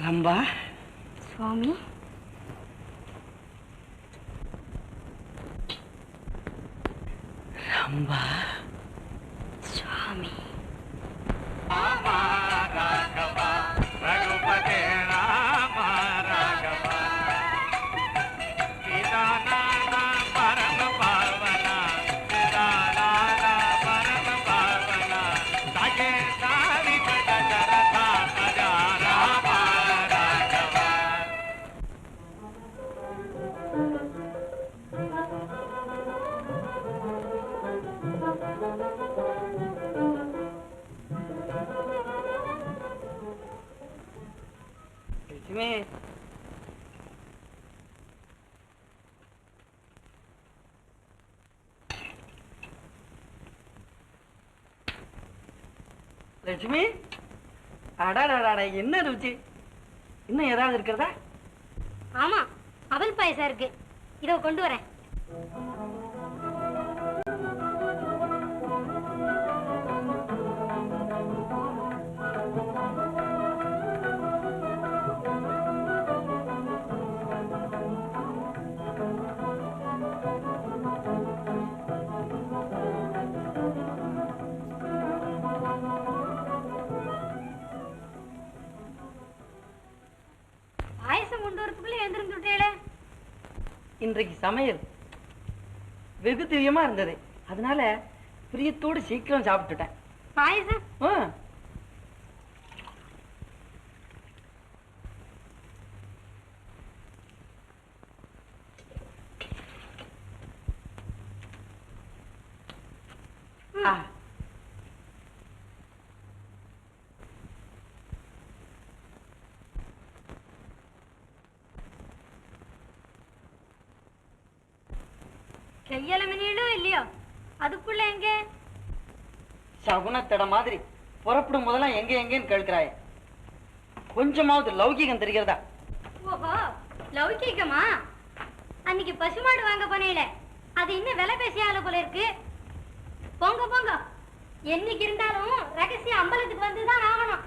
ரம்பா, சுவாமி, ரம்பா, சுவாமி. லட்சுமி, லட்சுமி, அடாடாடா, என்ன ருச்சி! இன்னும் ஏதாவது இருக்கிறதா? ஆமா, அவல் பாயசம் இருக்கு, இதோ கொண்டு வரேன். இன்றைக்கு சமையல் வெகு திவ்யமா இருந்தது. அதனால பிரியத்தோடு சீக்கிரம் சாப்பிட்டுட்டேன். பாயசம் ஆ. ஆ. கையால மினிலும் இல்லையோ, அதுக்குள்ள எங்க? சகுனத்தட மாதிரி புறப்படும் போதெல்லாம் எங்க எங்கன்னு கேட்கிறாய். கொஞ்சமாவது லௌகிகம் தெரிகிறதா? ஓஹோ, லௌகிகமா? அன்னைக்கு பசுமாடு வாங்க போனேல, அது இன்னும் விலை பேசியால போல இருக்கு. போங்க போங்க, என்னைக்கு இருந்தாலும் ரகசிய அம்பலத்துக்கு வந்துதான் ஆகணும்.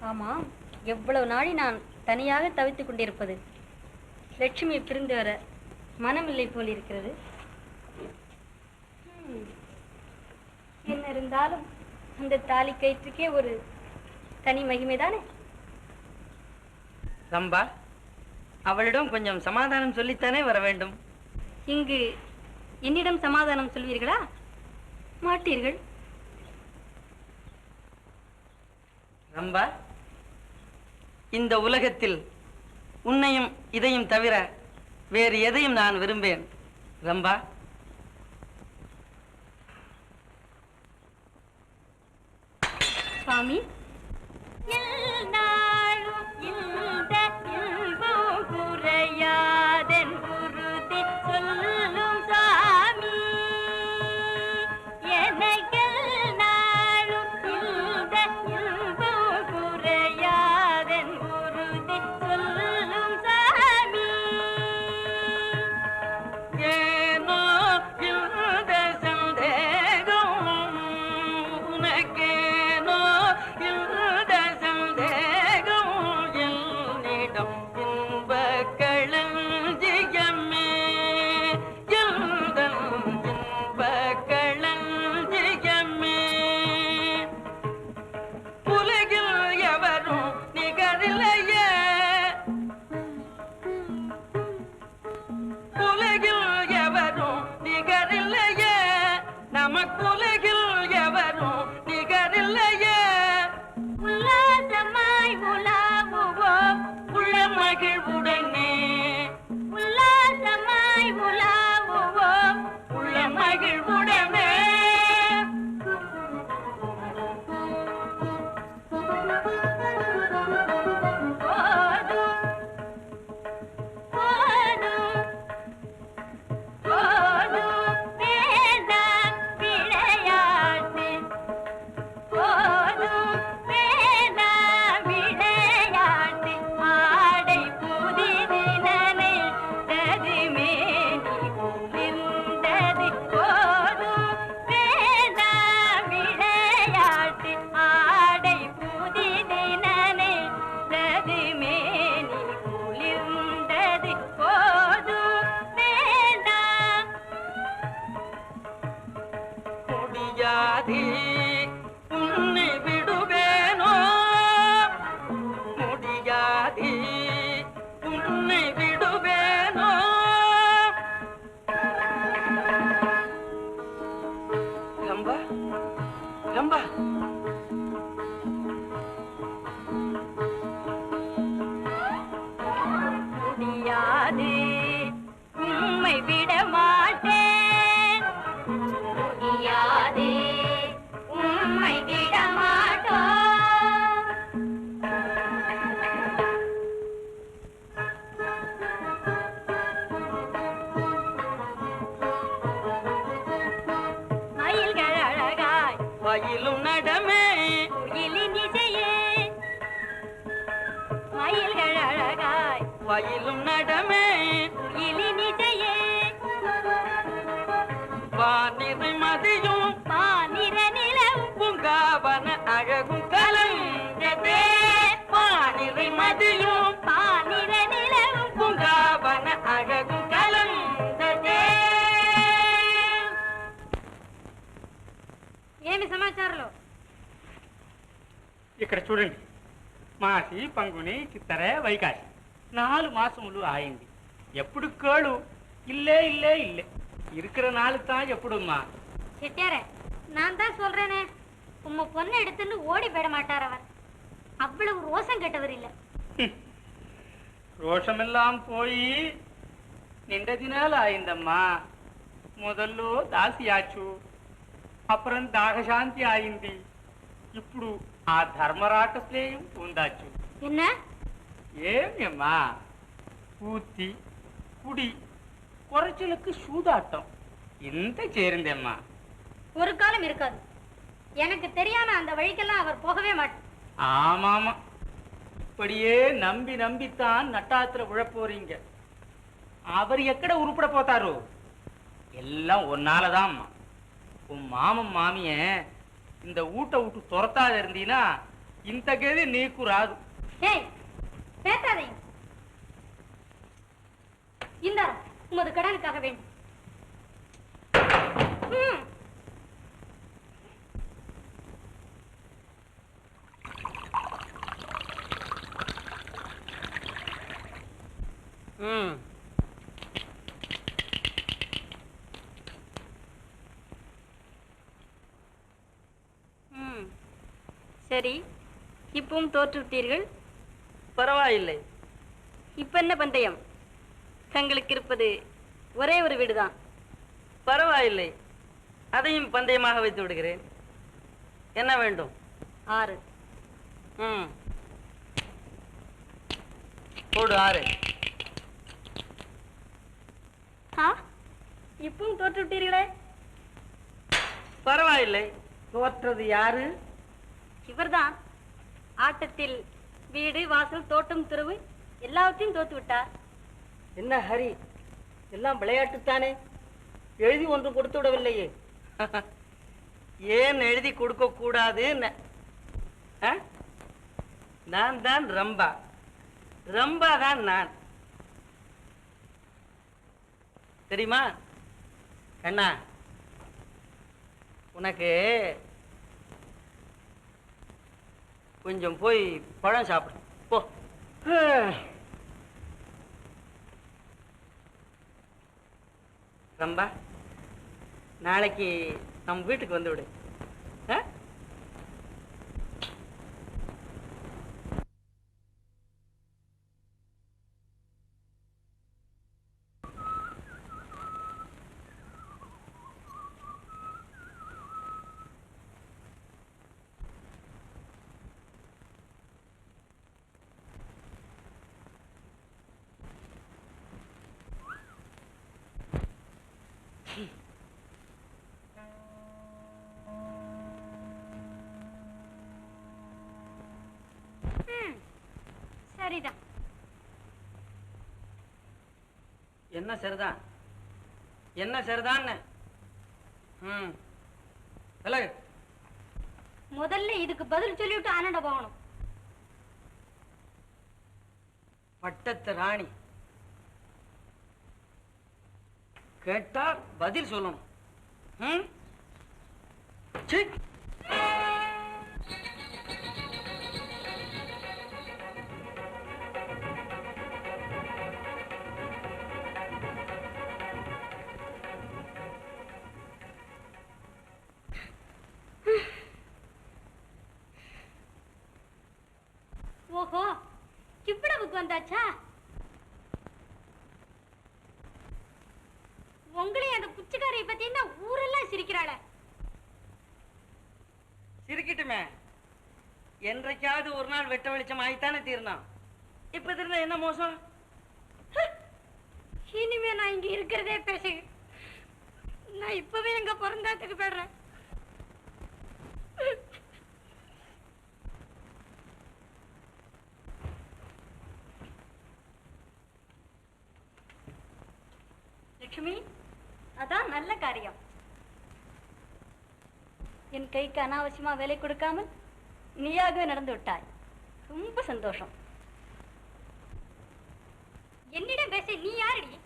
ஆமா, எவ்வளவு நாளை நான் தனியாக தவித்துக் கொண்டிருப்பது. லட்சுமி பிரிந்து வர மனமில்லை போல் இருக்கிறது. என்ன இருந்தாலும் அந்த தாலி கயிற்றுக்கே ஒரு தனி மகிமைதானே. ரம்பா, அவளிடம் கொஞ்சம் சமாதானம் சொல்லித்தானே வர வேண்டும். இங்கு என்னிடம் சமாதானம் சொல்வீர்களா? மாட்டீர்கள். ரம்பா, இந்த உலகத்தில் உன்னையும் இதையும் தவிர வேறு எதையும் நான் விரும்பேன். ரம்பா, சுவாமி, பயிலும் நடமே இலினிசையே வானிறை மதியும் பானிர நிலவும் பூங்காவன அழகும் கலந்ததே வானிறை மதியும் பானிர நிலவும் பூங்காவன அழகும் కలందదే. ఏమి సమాచారంలో ఇక్కడ చూడండి, మాసి పంగుని చిత్తరే వైకాసి 4 மாசములు ஆயிంది. ఎప్పుడు కేళు இல்லே இல்லே இல்லே இருக்கிற நாள் தான் எப்படிம்மா? செட்டியாரே, நான் தான் சொல்றேனே, உம்ம பொண்ணை எடுத்துன்னு ஓடி போயிட மாட்டார் அவர். அவ்வளவு ரோசம் கெட்டவர் இல்ல. రోషమెల్లాం పోయి నిండదినాలు ఆయిందమ్మా. మొదల్లో దాసియాచు, అப்புறம் దాహశాంతి ఆయింది. ఇప్పుడు ఆ ధర్మరాట స్నేహం ఉందాచ్చు. என்ன ఏమమ్మా, పూర్తి కుడి குறைச்சலுக்கு சூதாட்டம் இந்த சேருந்தேம்மா. ஒரு காலம் இருக்காது. எனக்கு தெரியாம அந்த வழிக்கெல்லாம் அவர் போகவே மாட்டார். ஆமாமா, இப்படியே நம்பி நம்பித்தான் நட்டாத்துல விழப்போறீங்க. அவர் எக்கட உருப்பட போத்தாரு? எல்லாம் ஒன்னாலதான். உன் மாமன் மாமிய இந்த ஊட்ட விட்டு துரத்தாத இருந்தீனா இந்த கதி நீக்கு ராது. ஏய், பேசாதீங்க. இந்த உமது கடனுக்காக வேண்டும். சரி, இப்பவும் தோற்று விட்டீர்கள். பரவாயில்லை. இப்ப என்ன பந்தயம்? தங்களுக்கு இருப்பது ஒரே ஒரு வீடுதான். பரவாயில்லை, அதையும் பந்தயமாக வைத்து விடுகிறேன். என்ன வேண்டும்? 6. போடு 6. இப்பவும் தோற்று விட்டீர்களே. பரவாயில்லை. தோற்றது யாரு? இவர்தான். ஆட்டத்தில் வீடு, வாசல், தோட்டம், துறவு எல்லாவற்றையும் தோத்து விட்டார். என்ன ஹரி, எல்லாம் விளையாட்டுத்தானே? எழுதி ஒன்று கொடுத்து விடவில்லையே? ஏன் எழுதி கொடுக்க கூடாது? நான் தான் ரம்பா, ரம்பா தான் நான். தெரியுமா கண்ணா? உனக்கு கொஞ்சம் போய் பழம் சாப்பிடு போ. ரம்பா, நாளைக்கு நம்ம வீட்டுக்கு வந்து விடு. சரிதான். என்ன சரிதான்? என்ன சரிதான்? முதல்ல இதுக்கு பதில் சொல்லிவிட்டு ஆனண்ட போகணும். பட்டத்து ராணி கேட்டா பதில் சொல்லணும். ஓஹோ, இவ்வளவுக்கு வந்தாச்சா? உங்களையும் அந்த புச்சுக்காரியை பத்தி ஊரெல்லாம் சிரிக்கிறாள. சிரிக்கட்டுமே, என்றைக்காவது ஒரு நாள் வெட்ட வெளிச்சம் ஆயித்தானே தீர்னான். இப்ப திருந்த என்ன மோசம்? இனிமே நான் இங்க இருக்கிறதே பேசு. நான் இப்பவே எங்க பிறந்தாத்துக்கு போயிடுறேன். லட்சுமி, அதான் நல்ல காரியம். என் கைக்கு அனாவசியமா வேலை கொடுக்காமல் நீயாகவே நடந்து விட்டாய். ரொம்ப சந்தோஷம். என்னிடம் பேச நீ யாரடி?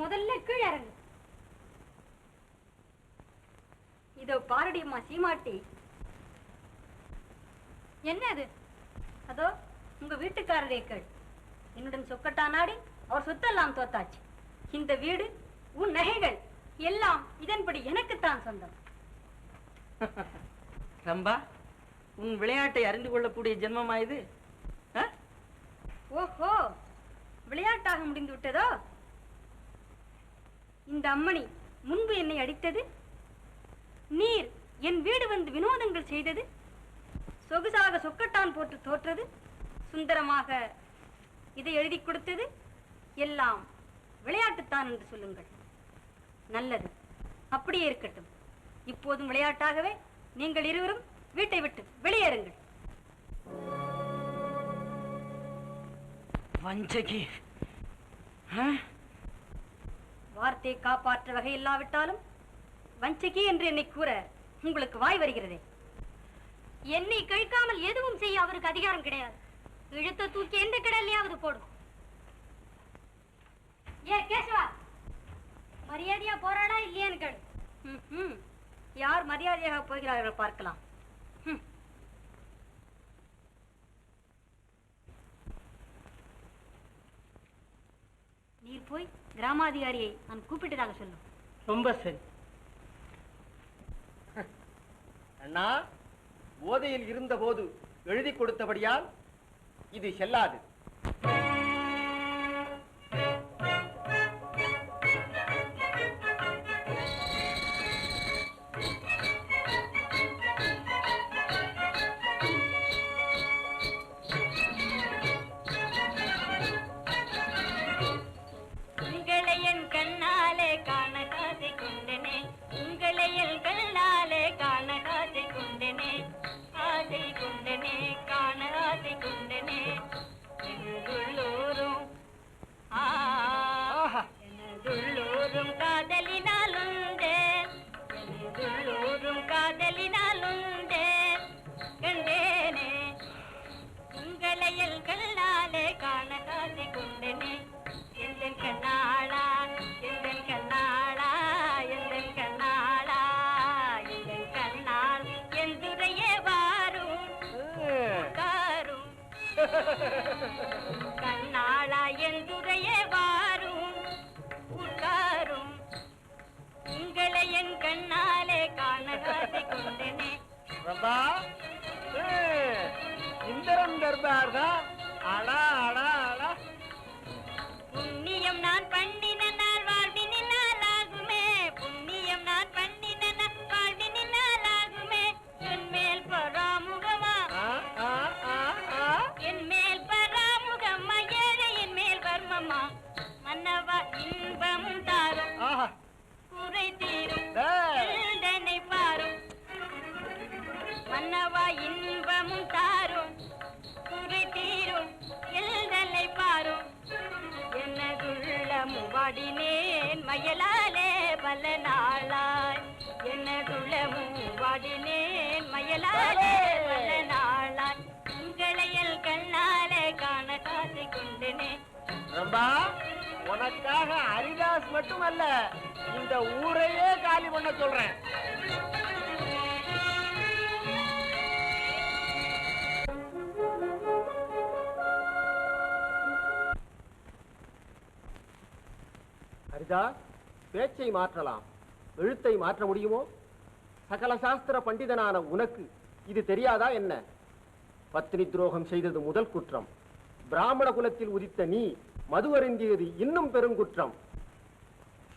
முதல்ல கீழே இறங்கு. இதோ பாரடியம்மா சீமாட்டி. என்ன அது? அதோ உங்க வீட்டுக்காரரே கேள். என்னுடன் சொக்கட்டா நாடி அவர் சொத்தெல்லாம் தோத்தாச்சு. இந்த வீடு, உன் நகைகள் எல்லாம் இதன்படி எனக்குத்தான் சொந்தம். ரம்பா, உன் விளையாட்டை அறிந்து கொள்ளக்கூடிய ஜென்மமா இது? ஓஹோ, விளையாட்டாக முடிந்து விட்டதோ? இந்த அம்மணி முன்பு என்னை அடித்தது, நீர் என் வீடு வந்து வினோதங்கள் செய்தது, சொகுசாக சொக்கட்டான் போட்டு தோற்றது, சுந்தரமாக இதை எழுதி கொடுத்தது எல்லாம் விளையாட்டுத்தான் என்று சொல்லுங்கள். நல்லது, அப்படியே இருக்கட்டும். இப்போதும் விளையாட்டாகவே நீங்கள் இருவரும் வீட்டை விட்டு வெளியேறுங்கள். வஞ்சகி, வார்த்தையை காப்பாற்ற வகை இல்லாவிட்டாலும் வஞ்சகி என்று என்னை கூற உங்களுக்கு வாய் வருகிறதே. என்னை கழிக்காமல் எதுவும் செய்ய அவருக்கு அதிகாரம் கிடையாது. இழுத்த தூக்கி எந்த கடல்லையாவது போடும். ஏ கேசவா, மரியாதையா போறாடா இல்லையான்னு கேடு. யார் மரியாதையாக போகிறார்கள் பார்க்கலாம். நீர் போய் கிராமாதிகாரியை நான் கூப்பிட்டதாக சொல்லும். ரொம்ப சரி. அண்ணா, போதையில் இருந்த போது எழுதி கொடுத்தபடியால் இது செல்லாது. கண்ணாளா என்றுரையே வாரும் உட்காரும் உங்களை என் கண்ணாலே காண காசி கொண்டனே. ரம்பா, இந்திரன் தர்பார் தான். அடா அடா அடா, புண்ணியம் நான் பண்ணின நாள் வாழ்வினால் ஆகுமே, புண்ணியம் நான் பண்ணின நாள் வாழ்வினால் ஆகுமே. என் மேல் பராமுகமா, என் மேல் பராமுகமா, ஏழையின் மேல் வர்மமா, மன்னவா இன்பமும் தாரும் குறை தீரும் எழுதனை பாரும். மன்னவா இன்பமும் தாரும் குறை தீரும் எழுதனை பாரும். என்னதுள்ளமும் வாடினேன் மயலாலே பல நாளாய், என்னதுள்ளமும் வாடினேன் மயலாலே பல நாளாய். உங்களையல் கண்ணாலே காண காசி கொண்டனே. ரம்பா, உனக்காக ஹரிதாஸ் மட்டுமல்ல, இந்த ஊரையே காலி பண்ண சொல்றேன். ஹரிதாஸ், பேச்சை மாற்றலாம், எழுத்தை மாற்ற முடியுமோ? சகல சாஸ்திர பண்டிதனான உனக்கு இது தெரியாதா என்ன? பத்தினி துரோகம் செய்தது முதல் குற்றம். பிராமண குலத்தில் உதித்த நீ மது அருந்தியது இன்னும் பெருங்குற்றம்.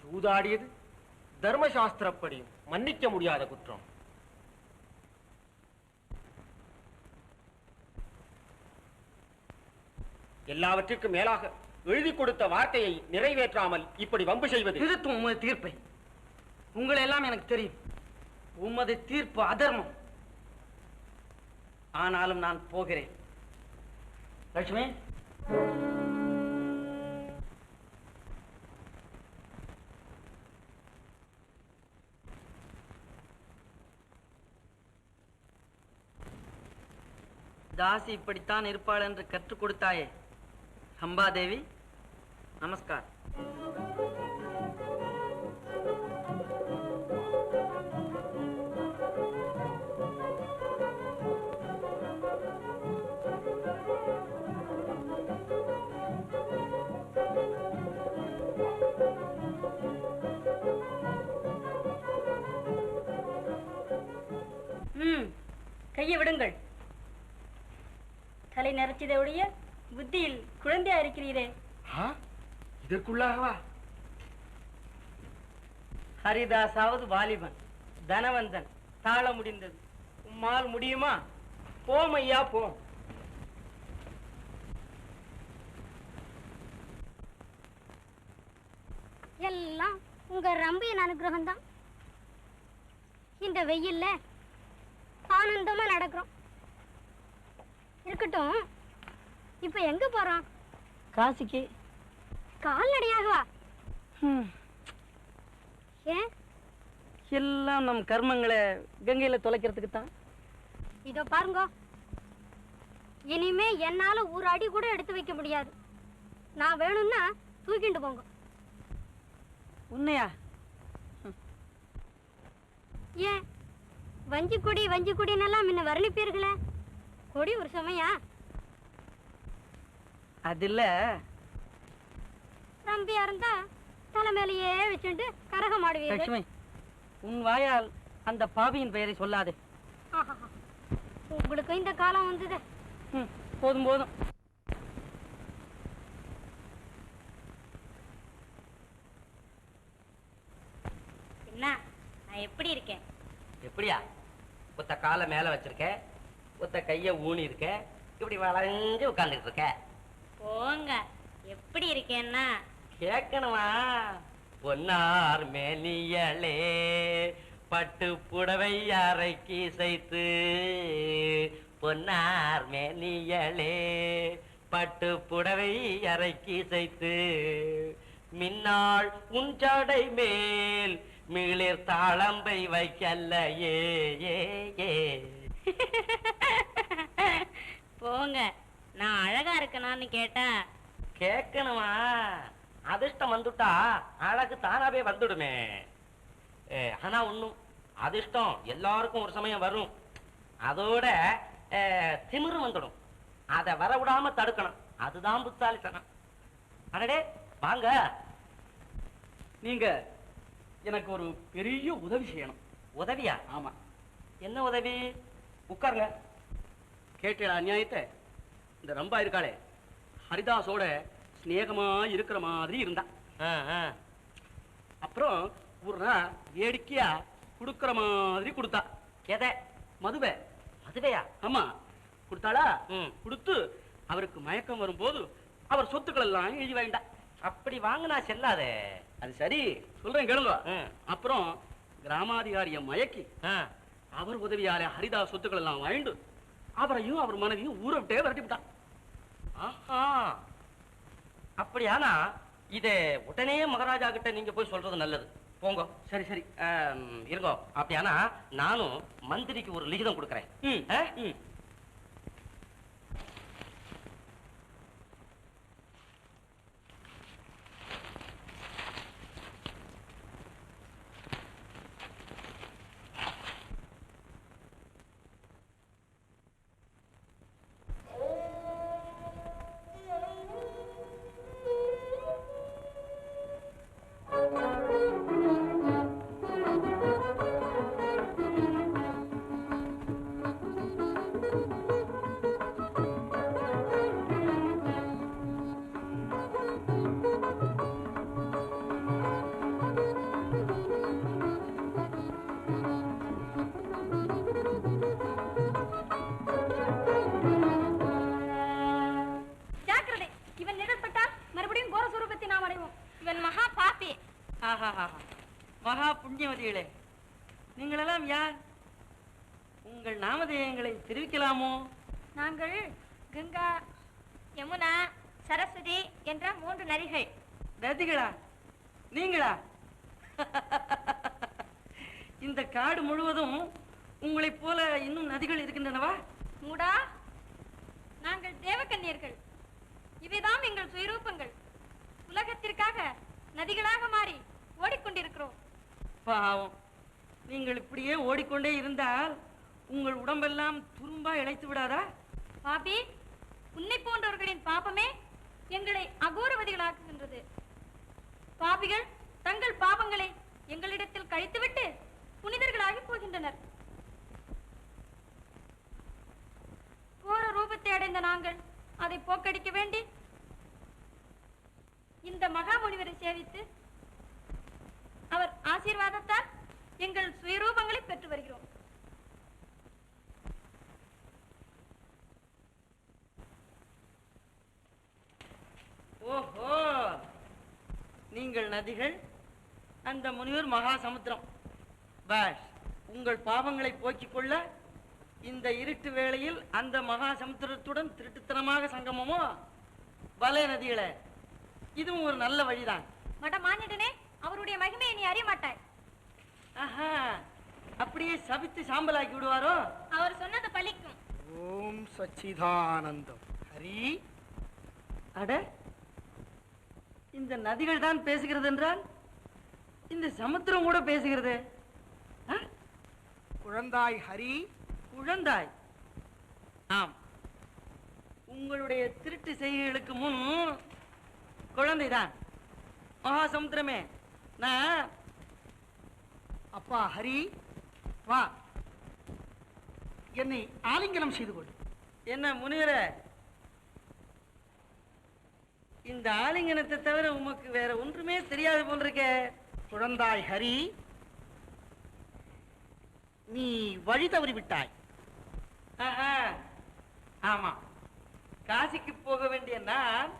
சூதாடியது தர்மசாஸ்திரப்படி மன்னிக்க முடியாத குற்றம். எல்லாவற்றிற்கும் மேலாக எழுதி கொடுத்த வார்த்தையை நிறைவேற்றாமல் இப்படி வம்பு செய்வது. திருத்தும் உமது தீர்ப்பை. உங்களை எல்லாம் எனக்கு தெரியும். உமது தீர்ப்பு அதர்மம். ஆனாலும் நான் போகிறேன். லட்சுமி, தாசி இப்படித்தான் இருப்பாள் என்று கற்றுக் கொடுத்தாயே அம்பாதேவி, நமஸ்கார். கையை விடுங்கள். தலை நரைச்சதை ஒழிய புத்தியில் குழந்தையா இருக்கிறீரே. இதற்குள்ளாகவா? ஹரிதாசாவது வாலிபன், தனவந்தன், தாழ முடிந்தது. உம்மால் முடியுமா? போம் ஐயா, போம். எல்லாம் உங்க ரம்பியின் அனுகிரகம் தான். இந்த வெயில்ல ஆனந்தமா நடக்கிறோம். இருக்கட்டும், இப்ப எங்க போறோம்? காசிக்கு. கால்நடையாகவா? ஏன்? எல்லாம் நம் கர்மங்களை கங்கையில தொலைக்கிறதுக்கு தான். இதோ பாருங்க, இனிமே என்னால ஒரு அடி கூட எடுத்து வைக்க முடியாது. நான் வேணும்னா தூக்கிட்டு போங்க. உன்னையா? ஏன் வஞ்சி கொடினெல்லாம் முன்ன வர்ணிப்பீர்களே, கொடி ஒரு சமயா? அதில்ல, ரம்பியா இருந்தா தலைமையிலேயே வச்சுட்டு கரகம் ஆடுவீங்க. லட்சுமி, உன் வாயால் அந்த பாவியின் பெயரை சொல்லாதே. உங்களுக்கு இந்த காலம் வந்தது. போதும் போதும். என்ன, நான் எப்படி இருக்கேன்? எப்படியா? ஒத்த காலை மேல வச்சிருக்க, ஒத்த கைய ஊனி இருக்க, இப்படி வளைஞ்சு உட்கார்ந்துட்டு இருக்க. போங்க, எப்படி இருக்கேன்னா கேட்கணுமா? பொன்னார் மேனியளே பட்டு புடவை அரைக்கி சைத்து, பொன்னார் மேனியளே பட்டு புடவை அரைக்கி சைத்து, மின்னாள் உன் ஜடை மேல் மிளிர் தாளம்பை வைக்கல்ல ஏ ஏ ஏ. போங்க, நான் அழகா இருக்கனான்னு கேட்டா கேட்கணுமா? அதிர்ஷ்டம் வந்துட்டா அழகு தானாவே வந்துடுமே. ஆனா ஒண்ணும், அதிர்ஷ்டம் எல்லாருக்கும் ஒரு சமயம் வரும். அதோட திமிரு வந்துடும். அதை வர விடாம தடுக்கணும். அதுதான் புத்தாலித்தனம். அடடே வாங்க. நீங்க எனக்கு ஒரு பெரிய உதவி செய்யணும். உதவியா? ஆமா. என்ன உதவி? உட்காருங்க. கேட்டா அநியாயத்தை? இந்த ரம்பா இருக்காளே, ஹரிதாஸோட ஸ்நேகமா இருக்கிற மாதிரி இருந்தா. அப்புறம் ஒரு நாள் வேடிக்கையா கொடுக்கற மாதிரி கொடுத்தா. எதை? மதுவை. மதுவையா? ஆமா, கொடுத்தாளா? கொடுத்து அவருக்கு மயக்கம் வரும்போது அவர் சொத்துக்கள் எல்லாம் எழுதி வாங்கிட்டா. அப்படி வாங்கினா செல்லாதே. அது சரி, சொல்றேன் கேளுங்க. அப்புறம் கிராமாதிகாரிய மயக்கி அவர் உதவியால ஹரிதாஸ் சொத்துக்கள் எல்லாம் வாங்கிட்டு அவரையும் அவர் மனைவியும் ஊரை விட்டே விரட்டி விட்டான். ஆஹா, அப்படியானா இதை உடனே மகாராஜா கிட்ட நீங்க போய் சொல்றது நல்லது. போங்க. சரி சரி இருங்கோ. அப்படியானா நானும் மந்திரிக்கு ஒரு லிகிதம் கொடுக்கறேன். மகா புண்ணியவதிகளே, நீங்களெல்லாம் யார்? உங்கள் நாமதேயங்களை தெரிவிக்கலாமோ? நாங்கள் கங்கா, யமுனா, சரஸ்வதி என்ற 3 நதிகள். நதிகளா? நீங்களா? இந்த காடு முழுவதும் உங்களைப் போல இன்னும் நதிகள் இருக்கின்றனவா? மூடா, நாங்கள் தேவகன்னியர்கள். இவைதான் எங்கள் சுயரூபங்கள். உலகத்திற்காக நதிகளாக மாறி ஓடிக்கொண்டிருக்கிறோம். பாவம், நீங்கள் இப்படியே ஓடிக்கொண்டே இருந்தால் உங்கள் உடம்பெல்லாம் துரும்பா இழைத்து விடாதா? பாபி, உன்னை போன்றவர்களின் பாபமே எங்களை அகோரவதிகளாக்குகின்றது. பாபிகள் தங்கள் பாவங்களை எங்களிடத்தில் கழித்துவிட்டு புனிதர்களாகி போகின்றனர். கோர ரூபத்தை அடைந்த நாங்கள் அதை போக்கடிக்க வேண்டி இந்த மகாமுனிவரை சேவித்து அவர் ஆசீர்வாதத்தால் எங்கள் சுயரூபங்களை பெற்று வருகிறோம். ஓஹோ, நீங்கள் நதிகள், அந்த முனிவர் மகா சமுத்திரம். பாஷ், உங்கள் பாவங்களை போக்கிக் கொள்ள இந்த இருட்டு வேளையில் அந்த மகா சமுத்திரத்துடன் திருட்டுத்தனமாக சங்கமமோ? பலே நதிகளே, இதுவும் ஒரு நல்ல வழிதான். மடமானிடனே, அவருடைய மகிமையை நீ அறிய மாட்டாய். ஆஹா, அப்படியே சபித்து சாம்பலாக்கி விடுவாரோ? அவர் சொன்னது பலிக்கும். ஓம் சச்சிதானந்தம். ஹரி, அட, இந்த நதிகள் தான் பேசுகிறது என்றால் இந்த சமுத்திரம் கூட பேசுகிறது. குழந்தாய் ஹரி. குழந்தாய்? ஆம், உங்களுடைய திருட்டு செய்கைகளுக்கு முன் குழந்தைதான். மகா சமுத்திரமே, நான் அப்பா ஹரி, வா, என்னை ஆலிங்கனம் செய்து கொள். என்ன முனிவரே, இந்த ஆலிங்கனத்தை தவிர உமக்கு வேற ஒன்றுமே தெரியாது போன்றிருக்கே. குழந்தாய் ஹரி, நீ வழி தவறி விட்டாய். ஆஹா, ஆமா, காசிக்கு போக வேண்டிய நான்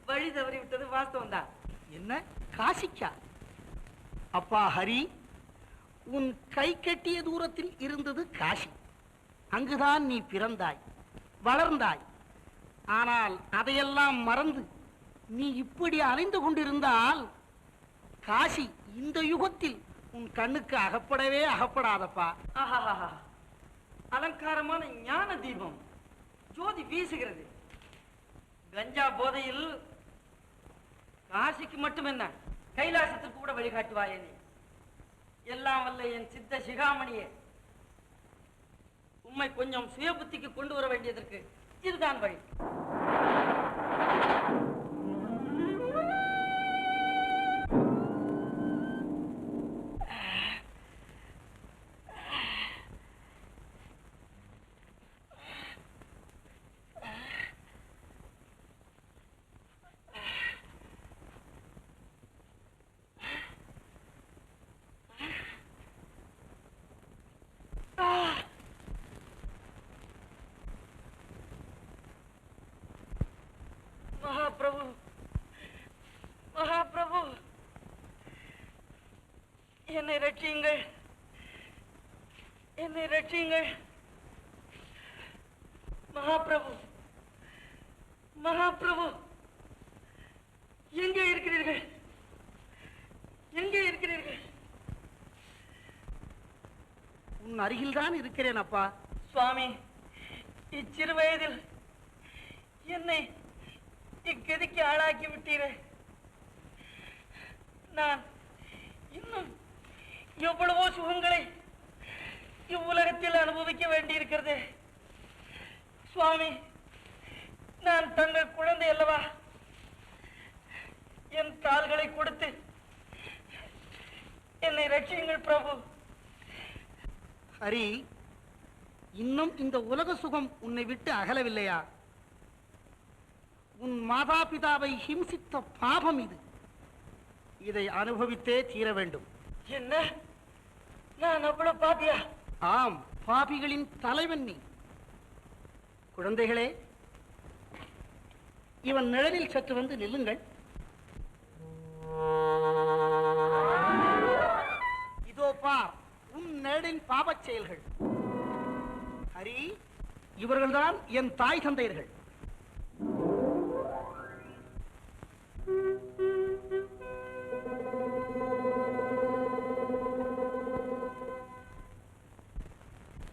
வழி தவறி விட்டது வாஸ்தவம் தான். என்ன, காசிக்கா? அப்பா ஹரி, உன் கை கட்டிய தூரத்தில் இருந்தது காசி. அங்குதான் நீ பிறந்தாய், வளர்ந்தாய். ஆனால் அதையெல்லாம் மறந்து நீ இப்படி அலைந்து கொண்டிருந்தால் காசி இந்த யுகத்தில் உன் கண்ணுக்கு அகப்படவே அகப்படாதப்பா. ஆஹா, அலங்காரமான ஞான தீபம் ஜோதி வீசுகிறது. கஞ்சா போதையில் காசிக்கு மட்டும் என்ன, கைலாசத்திற்கு கூட வழிகாட்டுவாயே நீ. எல்லாம் வல்ல என் சித்த சிகாமணியே, உம்மை கொஞ்சம் சுய புத்திக்கு கொண்டு வர வேண்டியதற்கு இதுதான் வழி. மகாபிரபு, மகாபிரபு, என்னை ரட்சியுங்கள், என்னை ரட்சியுங்கள். மகாபிரபு, மகாபிரபு, எங்கே இருக்கிறீர்கள்? எங்கே இருக்கிறீர்கள்? உன் அருகில் தான் இருக்கிறேன் அப்பா. சுவாமி, இச்சிறு வயதில் என்னை இக்கதிக்கு ஆளாக்கி விட்டீரே. நான் இன்னும் எவ்வளவோ சுகங்களை இவ்வுலகத்தில் அனுபவிக்க வேண்டியிருக்கிறது. சுவாமி, நான் தங்கள் குழந்தை அல்லவா? என் கால்களை கொடுத்து என்னை ரட்சியுங்கள் பிரபு. ஹரி, இன்னும் இந்த உலக சுகம் உன்னை விட்டு அகலவில்லையா? உன் மாதா பிதாவை ஹிம்சித்த பாபம் இது. இதை அனுபவித்தே தீர வேண்டும். என்ன, நான் அவ்வளவு பாபியா? ஆம், பாபிகளின் தலைவன் நீ. குழந்தைகளே, இவன் நிழலில் சற்று வந்து நில்லுங்கள். இதோ பார், உன் நிழலின் பாபச் செயல்கள். ஹரி, இவர்கள்தான் என் தாய் தந்தையர்கள்.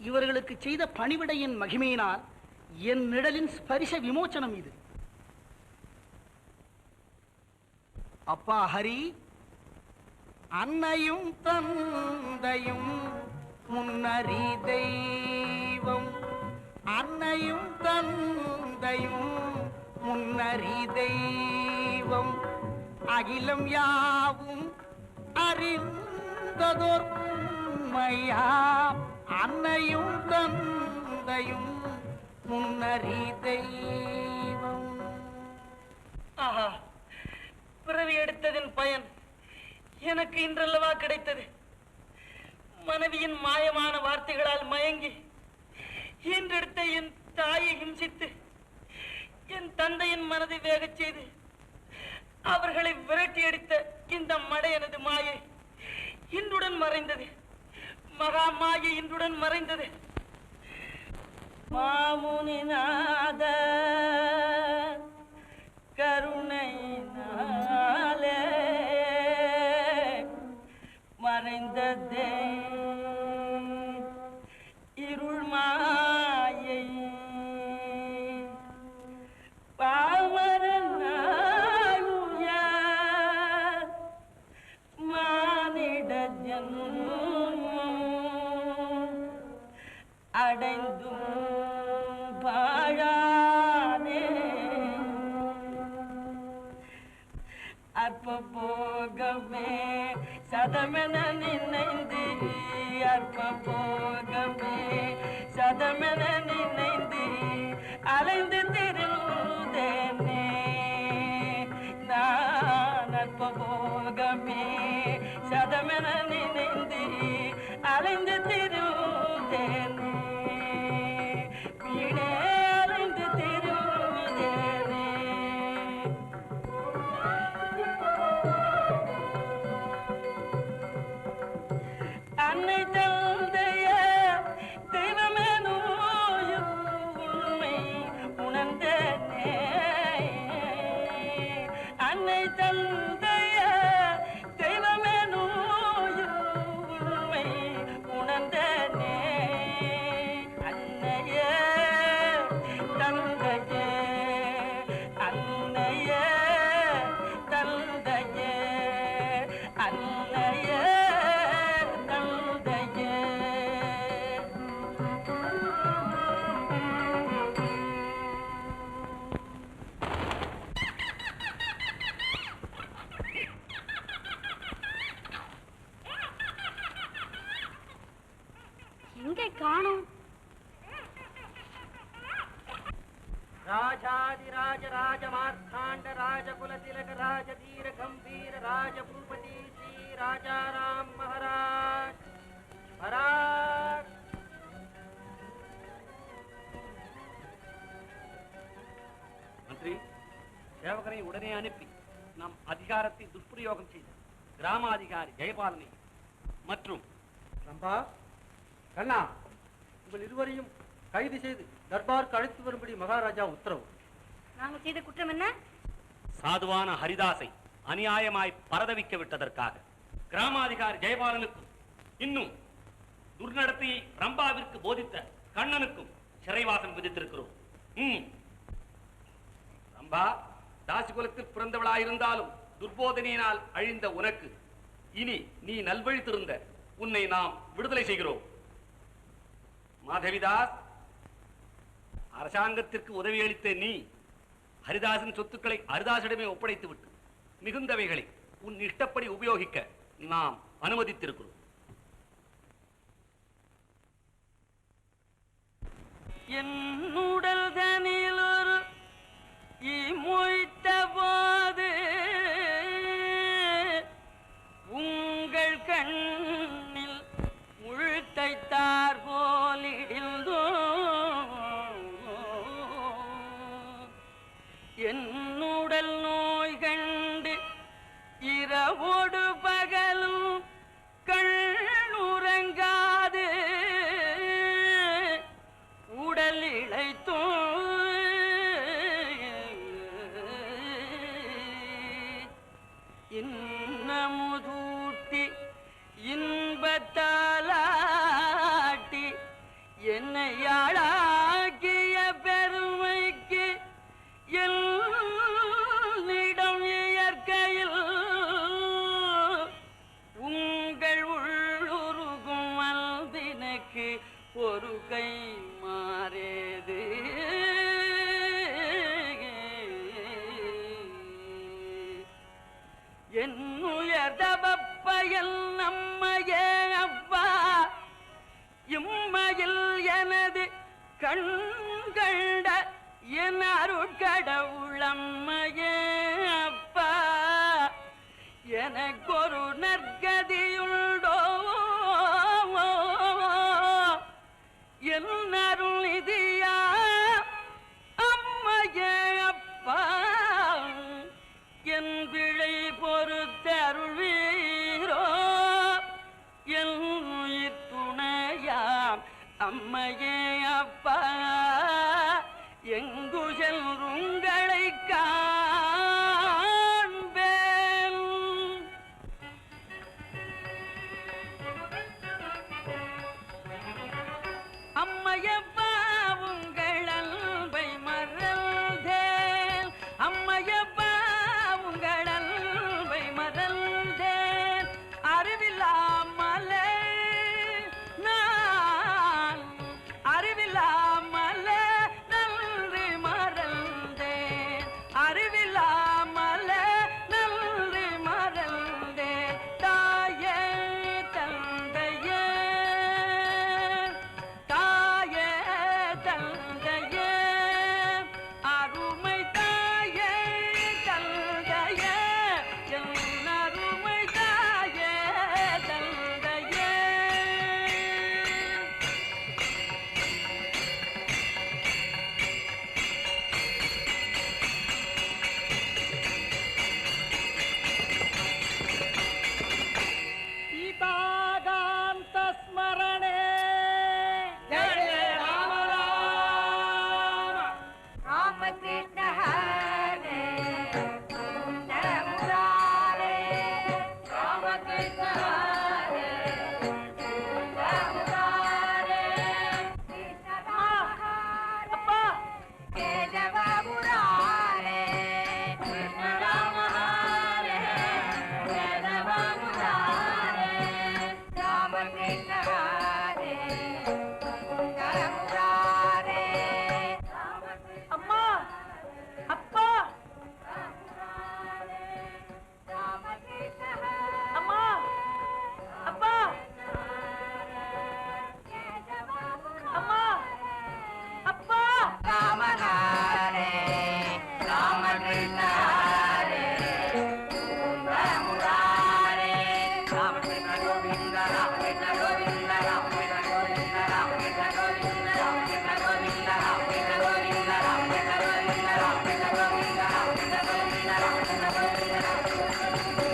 இவர்களுக்கு செய்த பணிவிடையின் மகிமையினால் என் நிழலின் ஸ்பரிச விமோச்சனம் இது. அப்பா ஹரி, அன்னையும் தந்தையும் முன்னறி தெய்வம், அன்னையும் தந்தையும் முன்னறி தெய்வம், அகிலம் யாவும் அறிந்ததோர் உண்மையாம், அன்னையும் தந்தையும் முன்னறி தெய்வம். ஆஹா, பிறவி எடுத்ததின் பயன் எனக்கு இன்றல்லவா கிடைத்தது. மனைவியின் மாயமான வார்த்தைகளால் மயங்கி ஈன்றெடுத்த என் தாயை ஹிம்சித்து என் தந்தையின் மனதை வேகச் செய்து அவர்களை விரட்டி அடித்த இந்த மடையனது மாயை இன்றுடன் மறைந்தது. மகா மாயை இன்றுடன் மறைந்தது. மாமுனிநாத கருணையினாலே மறைந்ததே இருள் மாயை, பாமரனாயுய மானிட ஜன்மம் அடைந்தும் பாழானே, அற்ப போகமே சதமென நினைந்து, அற்ப போகமே சதமென நினைந்து அலைந்து திருந்தேனே, நான் அற்ப போகமே சதமென நினைந்து அலைந்து திருந்தேனே, வீணே அலைந்து திருந்தேனே. அன்னை தந்தைய தெய்வமேனோ உண்மை உணர்ந்தேனே, அன்னை தந்தைய தெய்வமேனோ உண்மை உணர்ந்தேனே, அன்னைய தந்தைய அன்னைய தந்தைய அன்னைய எங்கே காணோம்? ராஜாதிராஜ ராஜமார்த்தாண்ட ராஜகுலதிலக ராஜதீர கம்பீர ராஜபூபதி ஸ்ரீ ராஜாராம் மகாராஜ் மகாராஜ். மந்திரி, சேவகரை உடனே அனுப்பி நம் அதிகாரத்தை துஷ்பிரயோகம் செய்த கிராமாதிகாரி ஜெயபாலனை மற்றும் ரம்பா, கண்ணா, உங்கள் இருவரையும் கைது செய்து தர்பாருக்கு அழைத்து வரும்படி மகாராஜா உத்தரவு. நாங்கள் செய்த குற்றம் என்ன? சாதுவான ஹரிதாஸை அநியாயமாய் பரதவிக்க விட்டதற்காக கிராமாதிகாரி ஜெயபாலனுக்கும் இன்னும் துர்நடத்தையை ரம்பாவிற்கு போதித்த கண்ணனுக்கும் சிறைவாசம் விதித்திருக்கிறோம். ரம்பா, தாசிகுலத்தில் பிறந்தவளாயிருந்தாலும் துர்போதனையினால் அழிந்த உனக்கு இனி நீ நல்வழி திருந்த உன்னை நாம் விடுதலை செய்கிறோம். மாதவிதாஸ், அரசாங்கத்திற்கு உதவி அளித்த நீ ஹரிதாசன் சொத்துக்களை ஹரிதாசிடமே ஒப்படைத்து விட்டு மிகுந்தவைகளை உன் இஷ்டப்படி உபயோகிக்க நாம் அனுமதித்திருக்கிறோம். என்னுடல் தனில் ஒரு மொய்த்த போது உங்கள் கண்ணில் முழுத்தைத்தார் போலிடிந்தோ என்னுடல் நோய் கண்டு இரவோடு பகலும் கண்ணுறங்காது உடல் இழைத்தோ இன்னமுதூட்டி இன்பத்தாலாட்டி என்னை ஆளாக்கிய பெற என்னிடம் இயற்கையில் உங்கள் உள்ளுருகும் அன்பினுக்கு ஒரு கை மாறேது. என் உயர்தவப்பயல் நம்மையே அப்பா இம்மையில் எனது கண்கண்ட என் அருட்கடவுளம்மையே அப்பா எனக்கொரு நற்கதியுண்டோ என் அருள் நிதியா அம்மையே அப்பா என் பிழை பொறுத்தருள்வீரோ என் உயிர் துணையாம் அம்மையே அப்பா எங்கு செல்லுங்களை காண்பேன். அம்மையப்பா உங்கள் அன்பை மறந்தேன். அம்மையப்பா உங்கள் அன்பை மறந்தேன். அறிவில்லாமலே நான் அறிவில்லாமலே நன்றி மறந்தேன். அறிவில்லாமலே நன்றி மறந்தேன். தாயே தந்தையே தாயே தந்தையே அருமை தாயே தந்தையே என் அருமை தாயே தந்தையே. சீதாகாந்த ஸ்மரணே ஜெய ஜெய ராம ராம. ராமகிருஷ்ண ஹரே சுந்தர முராரே ராமகிருஷ்ண ஹரே சுந்தர முராரே கிருஷ்ண ராம அப்பா கேசவ முராரே கிருஷ்ண ராம ஹரே கேசவ முராரே ராமகிருஷ்ண ஹரே சுந்தர முராரே அம்மா அப்பா அம்மா அப்பா அம்மா அப்பா ராம ஹரே ராமகிருஷ்ண ஹரே சுந்தர முராரே ராமகிருஷ்ண கோவிந்த ராமகிருஷ்ண கோவிந்த ராமகிருஷ்ண கோவிந்த ராமகிருஷ்ண கோவிந்த ராமகிருஷ்ண கோவிந்த ராமகிருஷ்ண கோவிந்த ராமகிருஷ்ண கோவிந்த ராமகிருஷ்ண கோவிந்த ராமகிருஷ்ண கோவிந்த ராமகிருஷ்ண கோவிந்த.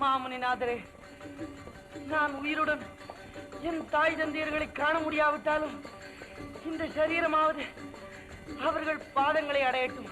மாமுனிநாதரே, நான் உயிருடன் என் தாய் தந்தையர்களை காண முடியாவிட்டாலும் இந்த சரீரமாவது அவர்கள் பாதங்களை அடையட்டும்.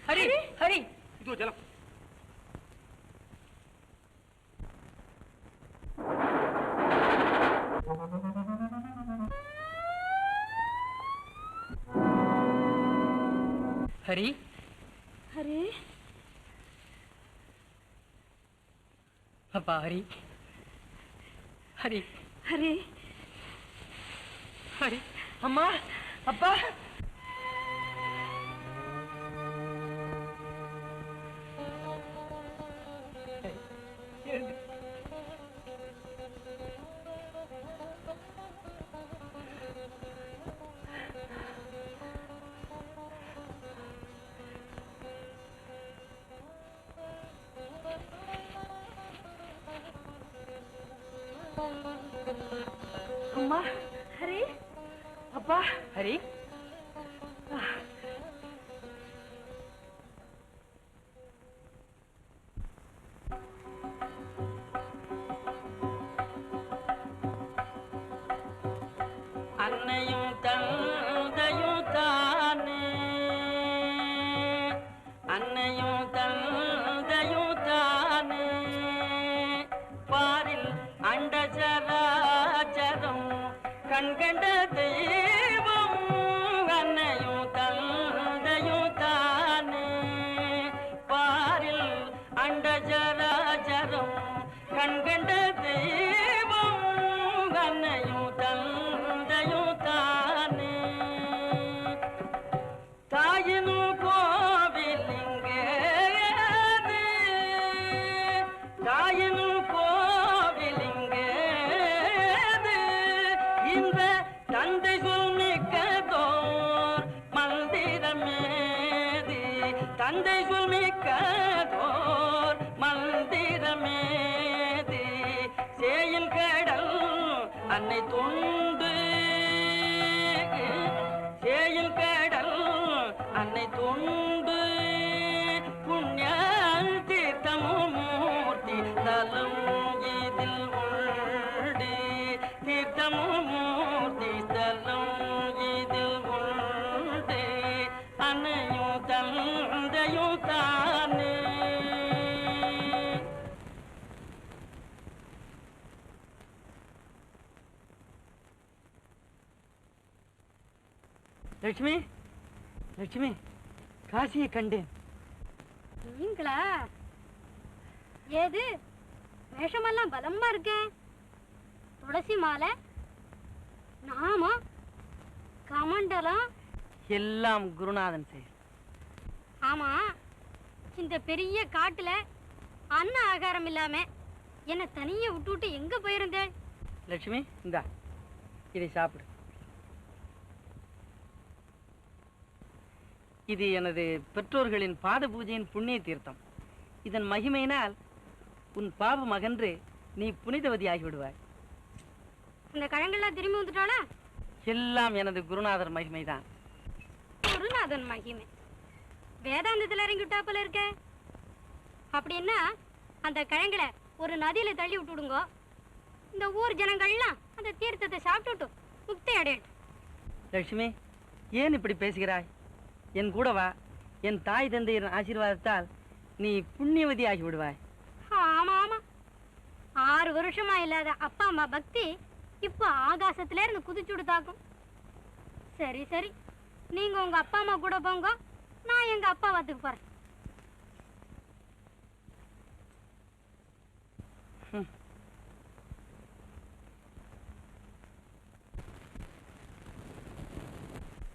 ஹரி ஹரி இதோ ஜலம். ஹரி ஹரே அப்பா ஹரி ஹரி ஹரே ஹரி அம்மா அப்பா அம்மா, ஹரி, அப்பா, ஹரி. அன்னையும் தந்தையும் தானே, அன்னையும் தந்தையும் தானே, பாரில் அண்டசராச்சரம் கண்கண்ட தெய்வம். அன்னையும் தந்தையும் தானே, பாரில் அண்டசராச்சரம் கண்கண்ட தெய்வம். அன்னையும் தந்தையும் தானே, தாயினும் கோவிலிங்கேது, தாயினும் கோவிலிங்கேது, இந்த தந்தை சொல்மிக்கதோர் மந்திரமேதி, தந்தை சொல்மிக்கதோர் மந்திரமேதி, சேயில் கடல் அன்னை தொண்டு, சேயில் கடல் அன்னை தொண்டு, புண்ணிய தீர்த்தமும் மூர்த்தி தலம் இதில் உண்டு, தீர்த்தமும் மூர்த்தி தலம் இதில் உண்டு. அன்னையும் தந்தையும் தானே. லட்சுமி, லட்சுமி, காசியை கண்டேன். நீங்களா? ஏது வேஷமெல்லாம் பலமா இருக்க? துளசி மாலை, நாமம், கமண்டலம் எல்லாம் குருநாதன் செயல். ஆமா, இந்த பெரிய காட்டுல அன்ன ஆகாரம் இல்லாம என்ன தனியா விட்டுவிட்டு எங்க போயிருந்தேன்? லட்சுமி, இந்தா இதை சாப்பிடு. இது எனது பெற்றோர்களின் பாத பூஜையின் புண்ணிய தீர்த்தம். இதன் மகிமையினால் உன் பாவம் அகன்று நீ புனிதவதி ஆகிவிடுவாய். இந்த கழங்கெல்லாம் திரும்பி வந்துட்டாளா? எல்லாம் எனது குருநாதர் மகிமைதான். குருநாதன் மகிமை வேதாந்தத்துல இறங்கி விட்டா போல இருக்க. அப்படின்னா அந்த கிழங்குல ஒரு நதியில தள்ளி விட்டுடுங்க. இந்த ஊர் ஜனங்கள்லாம் அந்த தீர்த்தத்தை சாப்பிட்டுட்டு முக்தி அடையட்டும். லட்சுமி, ஏன் இப்படி பேசுகிறாய்? என் கூட வா. என் தாய் தந்தையின் ஆசீர்வாதத்தால் நீ புண்ணியவதி ஆகி விடுவாய். ஆமா ஆமா, 6 வருஷமா இல்லாத அப்பா அம்மா பக்தி இப்ப ஆகாசத்துல இருந்து குதிச்சுடு தாக்கும். சரி சரி, நீங்க உங்க அப்பா அம்மா கூட போங்க, நான் எங்க அப்பா வாத்துக்கு போறேன்.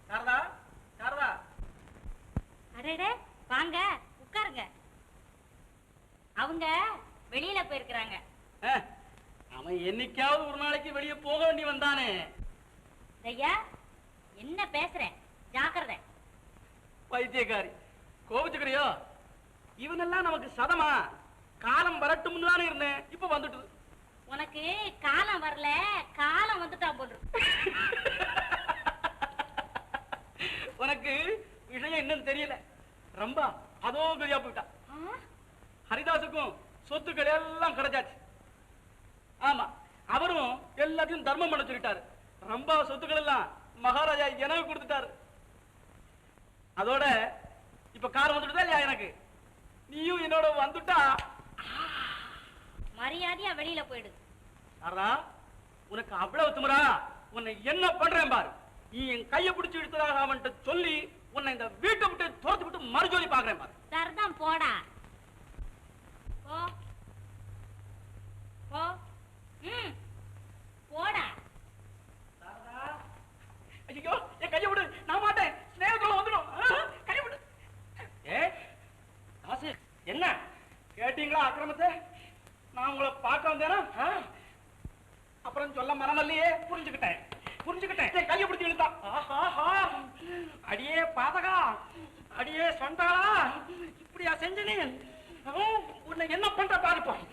சாரதா, சாரதா. அடடே, வாங்க உட்காருங்க. அவங்க வெளியில போயிருக்கிறாங்க. அவன் என்னைக்காவது ஒரு நாளைக்கு வெளியே போக வேண்டி வந்தானே. ஐயா, என்ன பேசுறேன், ஜாக்கிரதை. பைத்தியக்காரி, கோபிச்சுக்கிறியோ? இவனெல்லாம் நமக்கு சதமா? காலம் வரட்டும்னு தானே இருந்தேன், இப்ப வந்துட்டு. உனக்கு காலம் வரல, காலம் வந்துட்டான் போன்று. உனக்கு விஷயம் என்னன்னு தெரியல. ரொம்ப அதோ கதியா போயிட்டான். ஹரிதாசுக்கும் சொத்துக்கள் எல்லாம் கிடைச்சாச்சு. ஆமா, அவரும் எல்லாத்தையும் தர்மம் பண்ண சொல்லிட்டாரு. ரொம்ப சொத்துக்கள் எல்லாம் மகாராஜா எனக்கு கொடுத்துட்டாரு. அதோட இப்ப கார் வந்துட்டுதா இல்லையா எனக்கு? நீயும் என்னோட வந்துட்டா மரியாதையா வெளியில போயிடு. சாரதா, உனக்கு அவ்வளவு திமிரா? உன்னை என்ன பண்றேன் பாரு. நீ என் கையை பிடிச்சு இழுத்ததாக அவன்கிட்ட சொல்லி உன்னை இந்த வீட்டை விட்டு துரத்து விட்டு மறுஜோலி பாக்குறேன் பாரு. சரிதான், போடா போ போ. போடா. ஐயோ, என் கையை விடு, நான் மாட்டேன். ஸ்நேகத்தோட வந்துடும். கையை விடு. ஏ தாசு, என்ன கேட்டீங்களா அக்கிரமத்தை? நான் உங்களை பார்க்க வந்தேனா? அப்புறம் சொல்ல மனமல்லையே. புரிஞ்சுக்கிட்டேன் புரிஞ்சுக்கிட்டேன். கையை பிடிச்சி இழுத்தான். அடியே பாதகா, அடியே சொந்தகா, இப்படியா செஞ்ச நீ? உன்னை என்ன பண்ற பாருப்போம்.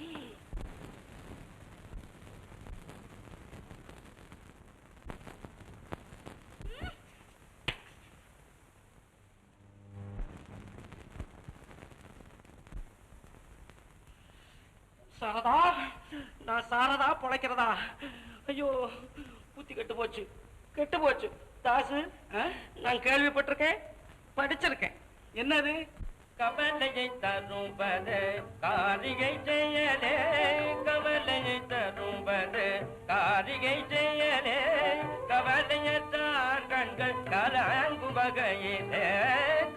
சாரதா, நான் சாரதா பொழைக்கிறதா? ஐயோ, புத்தி கெட்டு போச்சு, கெட்டு போச்சு. தாசு, நான் கேள்விப்பட்டிருக்கேன், படிச்சிருக்கேன். என்னது? கவலையை தரும்பது காரிகை செய்யலே, கவலையை தரும்பது காரிகை செய்யலே, கவலையற்றார் கண்கள் கலங்கும் வகையிலே,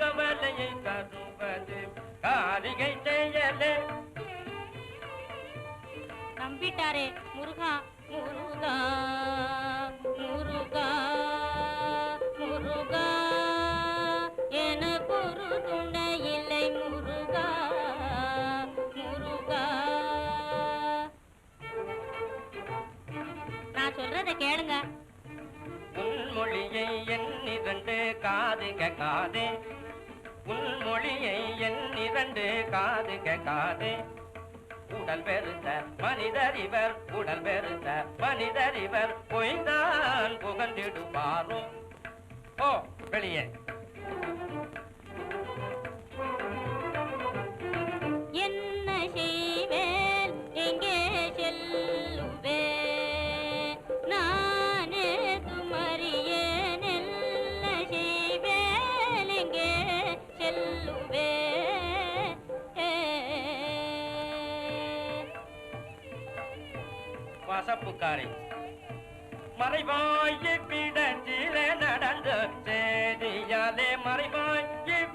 கவலையை தரும்பது காரிகை செய்யலே. நம்பிட்டாரே முருகா முருகா முருகா முருகா, எனக்கு ஒரு துணை இல்லை முருகா முருகா. நான் சொல்றத கேளுங்க. உன்மொழியை எண்ணிரண்டு காது கேட்காதே, உன்மொழியை எண்ணிரண்டு காது கேட்காதே. உடல் பெருத்த மனிதர் இவர், உடல் பெருத்த மனிதர் இவர், பொய்தான் புகழ்ந்திடுவாரும். ஓ வெளியே. என்ன செய்வேன், எங்கே செல்லுவேன், நானே துமறியேன். என்ன செய்வேன், எங்கே செல்லுவேன். வசப்புக்காரி மறைவாய் பிடச்சில நடந்த சேதியாலே, மறைவாய்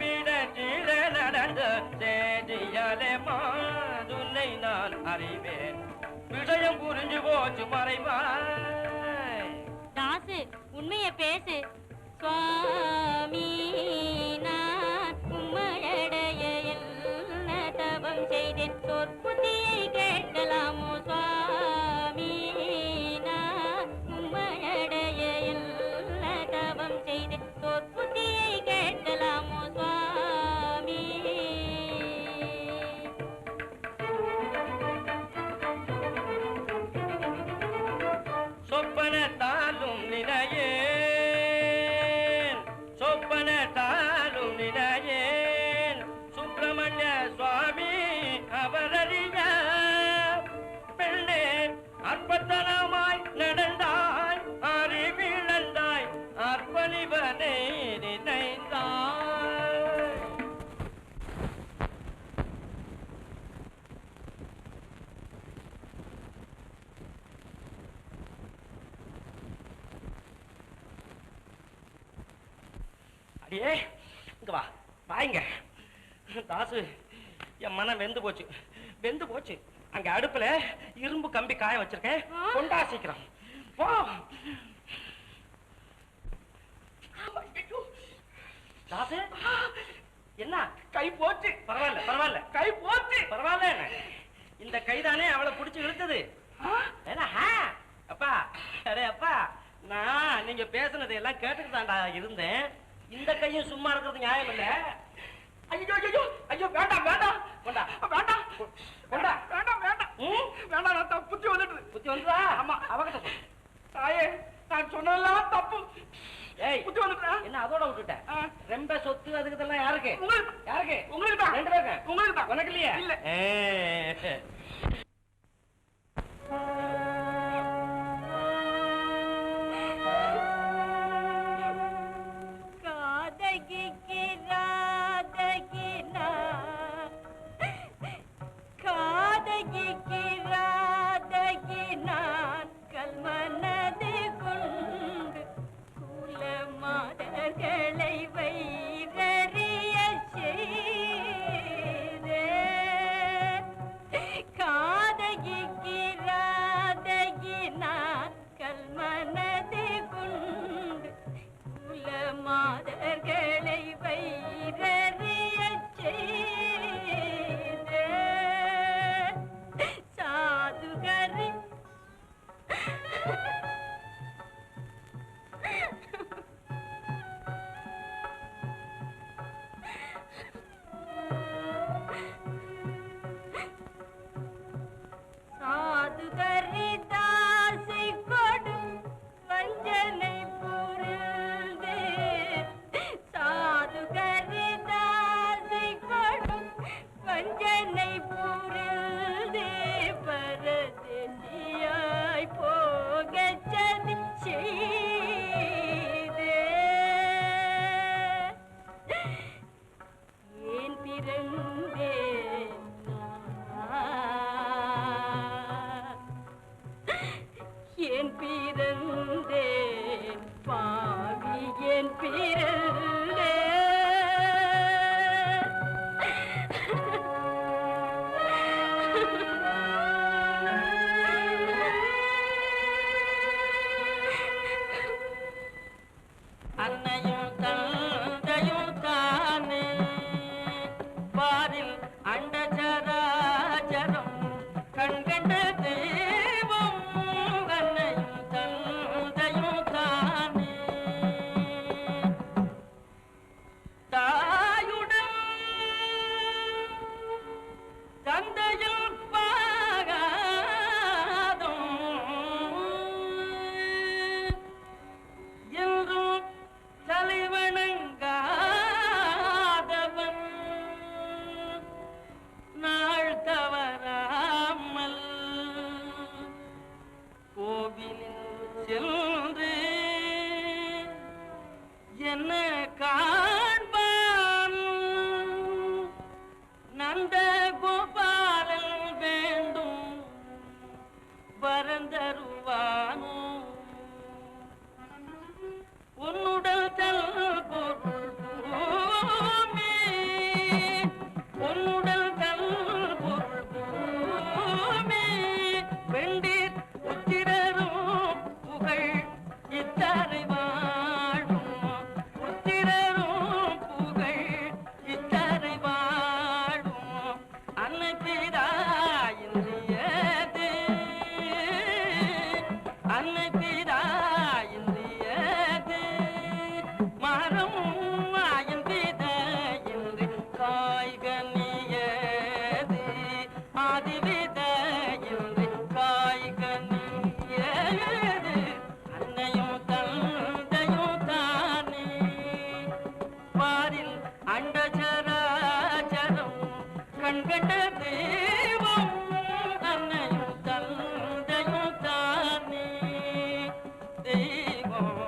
பிடச்சில நடந்த சேதியாலே, மாதுனை நான் அறிவேன், விஷயம் புரிஞ்சு போச்சு மறைவாய். தாசு, உண்மையை பேசு. சுவாமி, நான் உம்மையடைய என்ன தவம் செய்தேன், சொற்புத்தியை கேட்கலாமோ சுவாமி, நான் உம்மையடைய என்ன தவம் செய்தேன், சொற்புத்தியை கேட்கலாமோ சுவாமி. சொப்பனத்தாலும் நினையேன், சொப்பனத்தாலும் நினையேன், சுப்பிரமணிய சுவாமி அவரறிய பெண்ணே, அற்பத்தனமாய் நடந்தாய், அறிவிழந்தாய், அர்ப்பணிவனை நினைந்தாய். அடியே, இங்க வா, வாங்க. தாசு, என் மனம் வெந்து போச்சு, வெந்து போச்சு. அங்க அடுப்புல இரும்பு கம்பி காய வச்சிருக்கேன், கொண்டா சீக்கிரம் போ. தாசு, என்ன கை போச்சு. பரவாயில்ல பரவாயில்ல, கை போச்சு. பரவாயில்ல. இந்த கைதானே அவளை புடிச்சு இழுத்தது. ஏன்னா, அப்பா, அரே அப்பா, நான் நீங்க பேசுனதை எல்லாம் கேட்டுட்டு தான்டா இருந்தேன். இந்த கையும் சும்மா இருக்கிறது நியாயம் இல்ல. ஐயோ ஐயோ ஐயோ, வேண்டாம் வேண்டாம் கொண்டா வேண்டாம் கொண்டா. வேண்டாம் வேண்டாம் வேண்டாம், நான் புத்தி வந்துட்டு. புத்தி வந்துதா? ஆமா. அவகிட்ட சொல்லு. தாயே, நான் சொன்னதெல்லாம் தப்பு. ஏய், புத்தி வந்துட்டா? என்ன அதோட விட்டுட்ட? ரொம்ப சொத்து அதுக்கு இதெல்லாம் யாருக்கு? உங்களுக்கு. யாருக்கு? உங்களுக்கு தான். 2 பேருக்கு. உங்களுக்கு தான். உனக்கு இல்லையா? இல்ல. காதகிக்கு ராதகினா, காதகிக்கு ராதகினான், கல்மனது கொண்டு குல மாதர்களை வைரறிய செய்தே. காதகிக்கு ராதகினான், கல்மனது கொண்டு குல மாதர்களை வைரறிய செய்தே. சாதுகரி சாதுகரி தாசை கொடு வஞ்சனை புரிந்து, சாதுகரி தாசை கொடு வஞ்சனை புரிந்து, பாரில் அண்டச்சராச்சரம் கண்கண்ட தெய்வம் அன்னையும் தந்தையும் தானே. தாயுடன் தந்தையில் பாகாதம் என்றும் தலைவணங்காதவன் நாள் தவறாமல் கோவிலில் சென்று என்ன காண்பான் நந்த கோபாலன் வேண்டும் வரந்தருவானோ உன்னுடல் தல் பொருள் பூமி உன்னுடல் தல் பொருள் பூமி வெண்டீர் உத்திரரும் புகழ் இத்தரை வாழும் உத்திரரும் புகழ் இத்தரை வாழும் அன்னை பிதாயின்றியது அன்னை பிதாயின்றியது மரம் ஆயன் பிதையின்றி காய்கனியது ஆதிவிதையின்றி காய்கனியது அன்னையும் தந்தையும் தானே பாரில் அண்டச்சராச்சரம் கண்கண்ட தெய்வம் அன்னையும் தந்தையும் தானே தெய்வம்.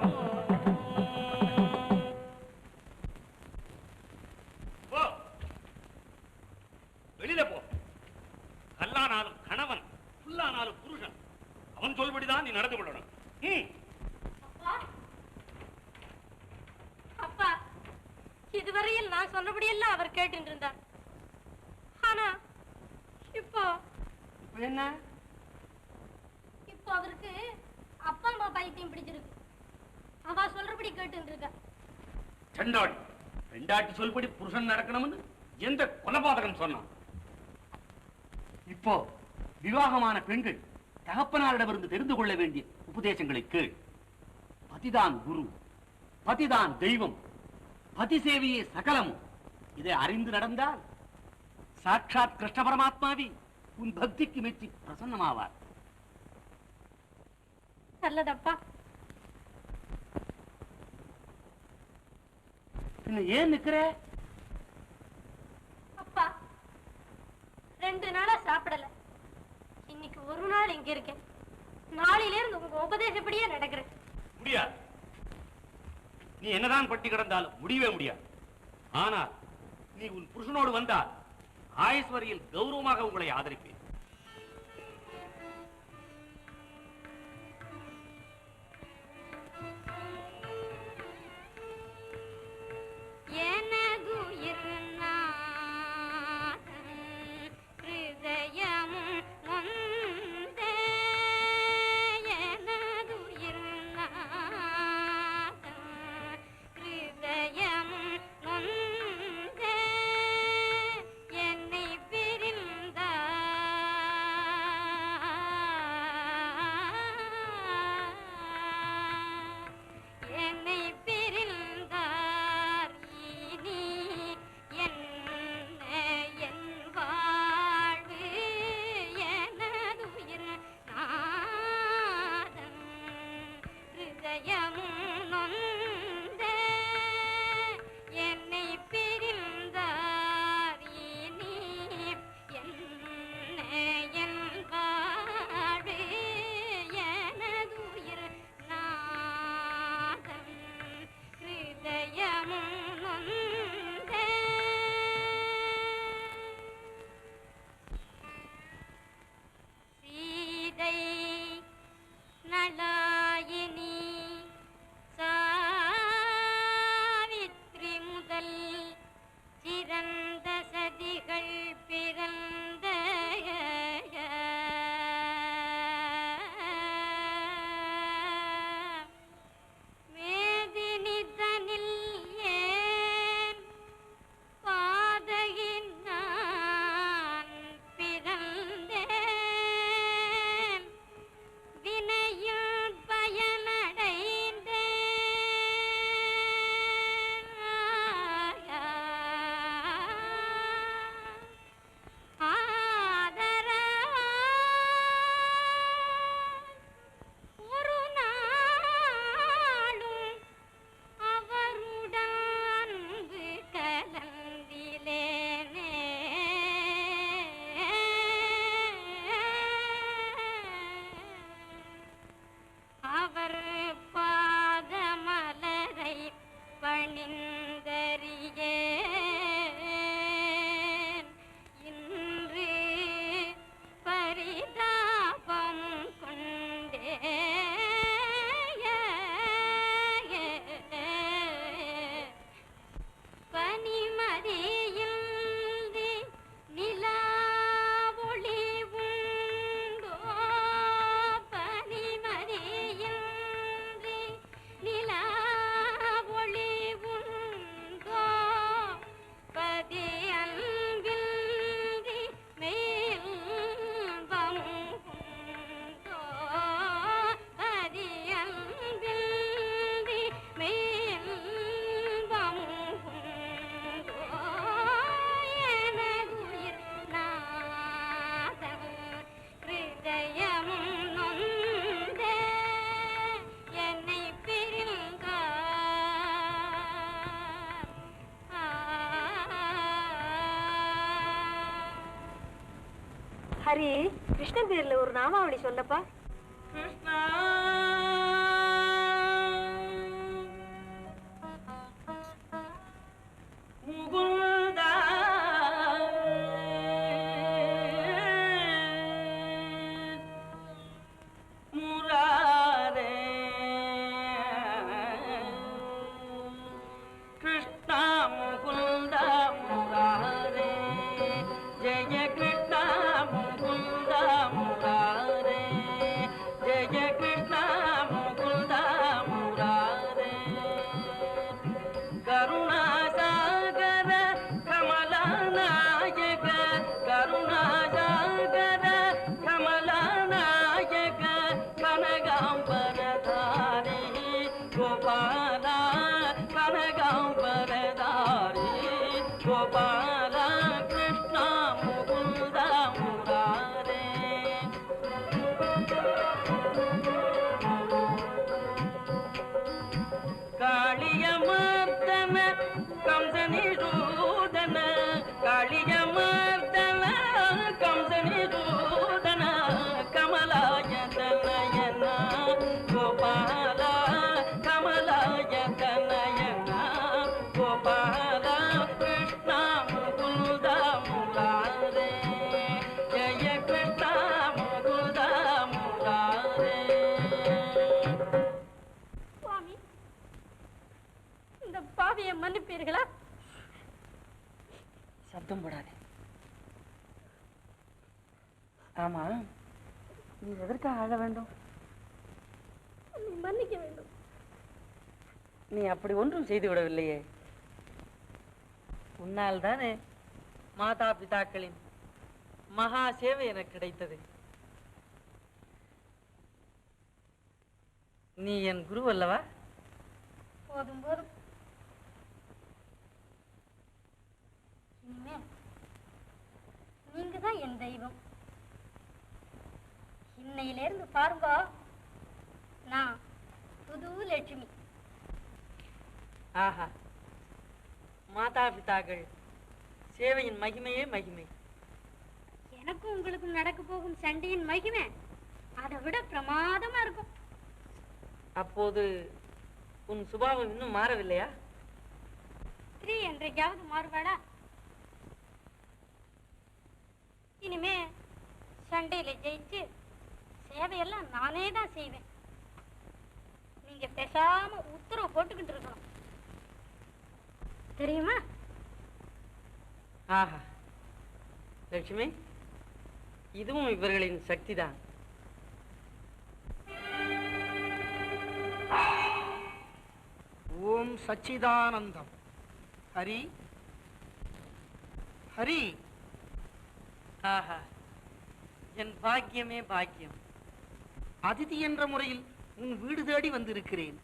போ வெளியில போ. கல்லானாலும் கணவன், புல்லானாலும் புருஷன். அவன் சொல்படிதான் நீ நடந்து கொள்ளணும். அப்பா அப்பா இதுவரையில் நான் சொன்னபடியெல்லாம் அவர் கேட்டு இருந்தார். ஆனா இப்போ என்ன இப்போ அவருக்கு அப்பா அம்மா பைத்தியம் பிடிச்சிருக்கு. அவ சொல்றபடி கேட்டு இருக்க. சண்டாடி பெண்டாட்டி சொல்படி புருஷன் நடக்கணும்னு எந்த கொலபாதகன் சொன்னான்? இப்போ விவாகமான பெண்கள் தகப்பனாரிடமிருந்து தெரிந்து கொள்ள வேண்டிய உபதேசங்களை கேள். பதிதான் குரு, பதிதான் தெய்வம், பதி சேவையே சகலமும். இதை அறிந்து நடந்தால் சாட்சாத் கிருஷ்ண பரமாத்மாவி உன் பக்திக்கு மெச்சி பிரசன்னமாவார். நல்லதப்பா. ஏன் நிக்கிற? அப்பா 2 நாளா சாப்பிடல. இன்னைக்கு ஒரு நாள் இங்க இருக்கேன். நாளையில இருந்து உங்க உபதேசப்படியே நடக்கிறேன். முடியாது. நீ என்னதான் பட்டி கிடந்தாலும் முடியவே முடியாது. ஆனால் நீ உன் புருஷனோடு வந்தால் ஆயஸ்வரியில் கௌரவமாக உங்களை ஆதரிப்பேன். என்னை பிரிந்தார் ஹரி, கிருஷ்ணன் பேர்ல ஒரு நாமாவளி சொல்லப்பா. கிருஷ்ணா முகுந்தா முராரே கிருஷ்ணா முகுந்தா முராரே ஜெய கிருஷ்ணா முகுந்தா முராரே ஜெய கிருஷ்ணா முகுந்தா முராரே கருணாசாகர கமலநாயக கருணாசாகர கமலநாயக கனகாம்பரதாரி கோபாலா கனகாம்பரதாரி கோபாலா கிருஷ்ணா முகுந்தா முராரே காளியமர்தன கம்சனிரூதன காளியமர்தன கம்சனிரூதன கமலாய தனயன கோபால கமலாய தனயன கோபால கிருஷ்ணா முகுந்தா முராரே ஜய கிருஷ்ணா முகுந்தா முராரே. சுவாமி, இந்த பாவியை மன்னிப்பீர்களா? சப்தம் போடாதே. ஆமா, நீ எதற்காக அழ வேண்டும்? நீ மன்னிக்க வேண்டும். நீ அப்படி ஒன்றும் செய்து விடவில்லையே. உன்னால் தானே மாதா பிதாக்களின் மகா சேவை எனக்கு கிடைத்தது. நீ என் குரு அல்லவா? போதும் போதும். இனிமே நீங்க தான் என் தெய்வம். இன்னையிலிருந்து பாருங்க, நான் புது லட்சுமி. ஆஹா, மாதா பிதாக்கள் சேவையின் மகிமையே மகிமை. எனக்கும் உங்களுக்கும் நடக்க போகும் சண்டையின் மகிமை அதை விட பிரமாதமா இருக்கும். அப்போது உன் சுபாவம் இன்னும் மாறவில்லையா? ஸ்திரீ என்றைக்காவது மாறுபாடா? இனிமே சண்டையில ஜெயிச்சு சேவையெல்லாம் நானே தான் செய்வேன். நீங்க பேசாம உத்தரவு போட்டுக்கிட்டு இருக்கணும், தெரியுமா? ஆஹா லட்சுமி, இதுவும் இவர்களின் சக்தி தான். ஓம் சச்சிதானந்தம். ஹரி ஹரி. ஆஹா, என் பாக்கியமே பாக்கியம். அதிதி என்ற முறையில் உன் வீடு தேடி வந்திருக்கிறேன்.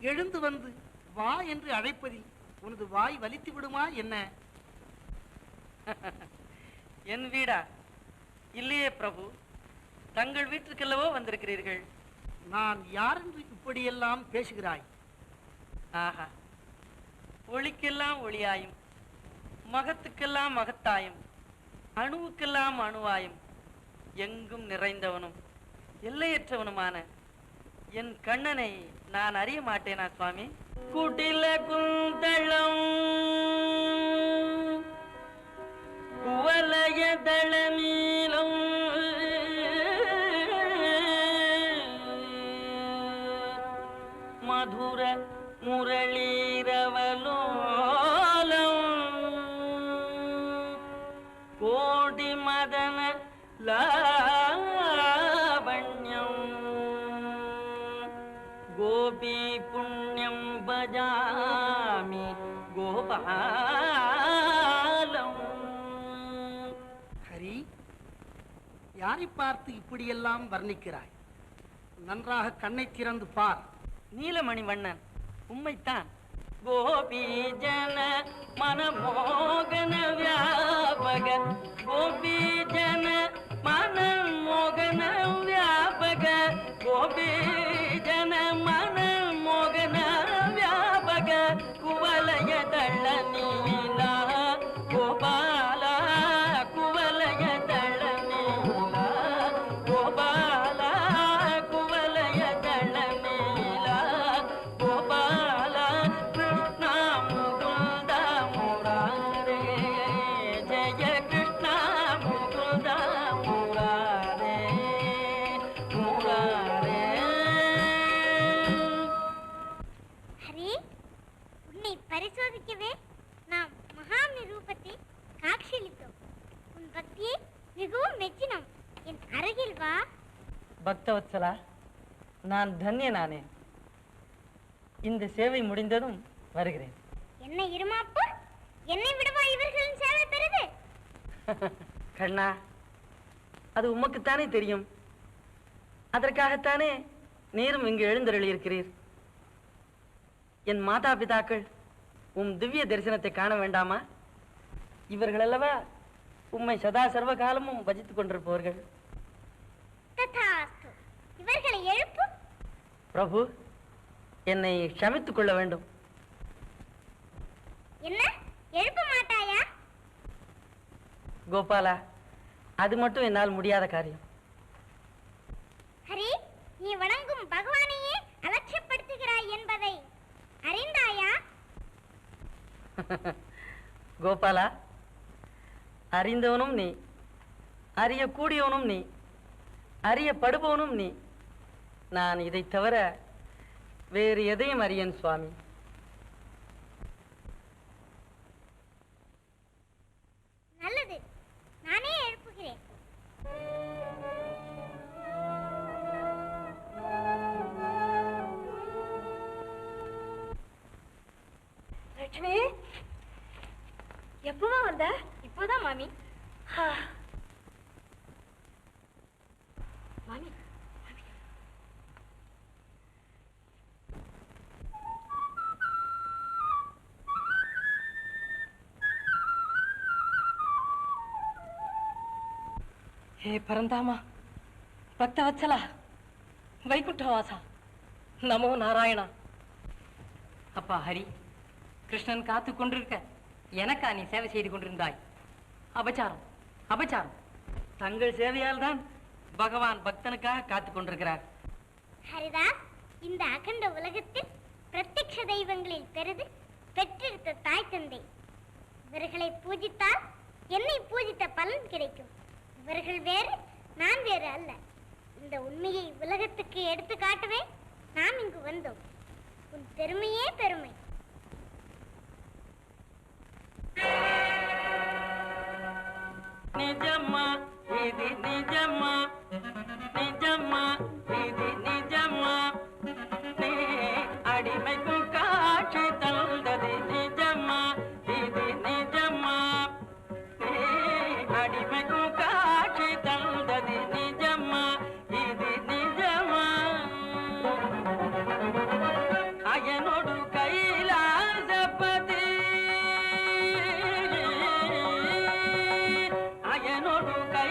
எழுந்து வந்து வா என்று அழைப்பதில் உனது வாய் வலித்து விடுமா என்ன? என் வீடா? இல்லையே பிரபு, தங்கள் வீட்டுக்கல்லவோ வந்திருக்கிறீர்கள். நான் யார் என்று இப்படியெல்லாம் பேசுகிறாய்? ஆஹா, ஒளிக்கெல்லாம் ஒளியாயும், மகத்துக்கெல்லாம் மகத்தாயும், அணுவுக்கெல்லாம் அணுவாயும், எங்கும் நிறைந்தவனும் எல்லையற்றவனுமான என் கண்ணனை நான் அறிய மாட்டேனா சுவாமி? குடில குந்தளம் குவலய தளமீலம் மதுர முரளீரவலோலம் கோடி மதன லாவண்யம் கோபி புண்ணியம் பஜாமி கோபாலம். ஹரி, யாரை பார்த்து இப்படியெல்லாம் வர்ணிக்கிறாய்? நன்றாக கண்ணை திறந்து பார். நீலமணி வண்ணன் உம்மைத்தான். கோபி ஜன மனமோகன வியாபக கோபி ஜன மனமோகன வியாபக கோபி ஜன மனமோகன வியாபக குவலய தள்ள நீலா கோபால குவலய தள்ள நீலா மிகவும் மெச்சினம். என் அருகில் வா. பக்தவத்சலா, நான் தன்யனானேன். இந்த சேவை முடிந்ததும் வருகிறேன். என்ன இருமாப்பு, என்னை விடவா இவர்களின் சேவை பெறுது? கண்ணா, அது உமக்குத்தானே தெரியும். அதற்காகத்தானே நீரும் இங்கு எழுந்தருளியிருக்கிறீர். என் மாதா பிதாக்கள் திவ்ய தரிசனத்தை காண வேண்டாமா? இவர்கள் அல்லவா உம்மை சதா சர்வ காலமும் பஜித்துக் கொண்டிருப்பவர்கள். ததாஸ்து. இவர்களை எழுப்பு. பிரபு, என்னை க்ஷமித்துக் கொள்ள வேண்டும். என்ன, எழுப்ப மாட்டாயா? கோபாலா, அது மட்டும் என்னால் முடியாத காரியம். ஹரி, நீ வணங்கும் பகவானையே அலட்சியப்படுத்துகிறாய் என்பதை அறிந்தாயா? கோபாலா, அறிந்தவனும் நீ, அறியக்கூடியவனும் நீ, அறியப்படுபவனும் நீ. நான் இதை தவிர வேறு எதையும் அறியேன் சுவாமி. நல்லது, நானே எழுப்புகிறேன். லட்சுமி, எப்பமா வந்த? இப்போதான் மாமி. மாமி, ஹே பரந்தாமா, பக்தவத்சலா, வைகுண்டவாசா, நமோ நாராயணா. அப்பா ஹரி, கிருஷ்ணன் காத்து கொண்டிருக்க எனக்கா நீ சேவை செய்து கொண்டிருந்தாய்? அபச்சாரம், அபச்சாரம். தங்கள் சேவையால் தான் பகவான் பக்தனுக்காக காத்து கொண்டிருக்கிறார். ஹரிதாஸ், இந்த அகண்ட உலகத்தில் பிரத்யக்ஷ தெய்வங்களில் பெரிது பெற்றெடுத்த தாய் தந்தை. இவர்களை பூஜித்தால் என்னை பூஜித்த பலன் கிடைக்கும். இவர்கள் வேறு, நான் வேறு அல்ல. இந்த உண்மையை உலகத்துக்கு எடுத்து காட்டவே நாம் இங்கு வந்தோம். உன் பெருமையே பெருமை. நிஜம்மா இது நிஜம்மா, நிஜம்மா இது நிஜம்மா, நீ அடிமைக்கும் காட்சி தந்தது நிஜம்மா, இது நிஜம்மா, நீ அடிமைக்கும் காட்சி தந்தது நிஜம்மா, இது நிஜம்மா. அயனோடு கைலாசபதி, அயனோடு கை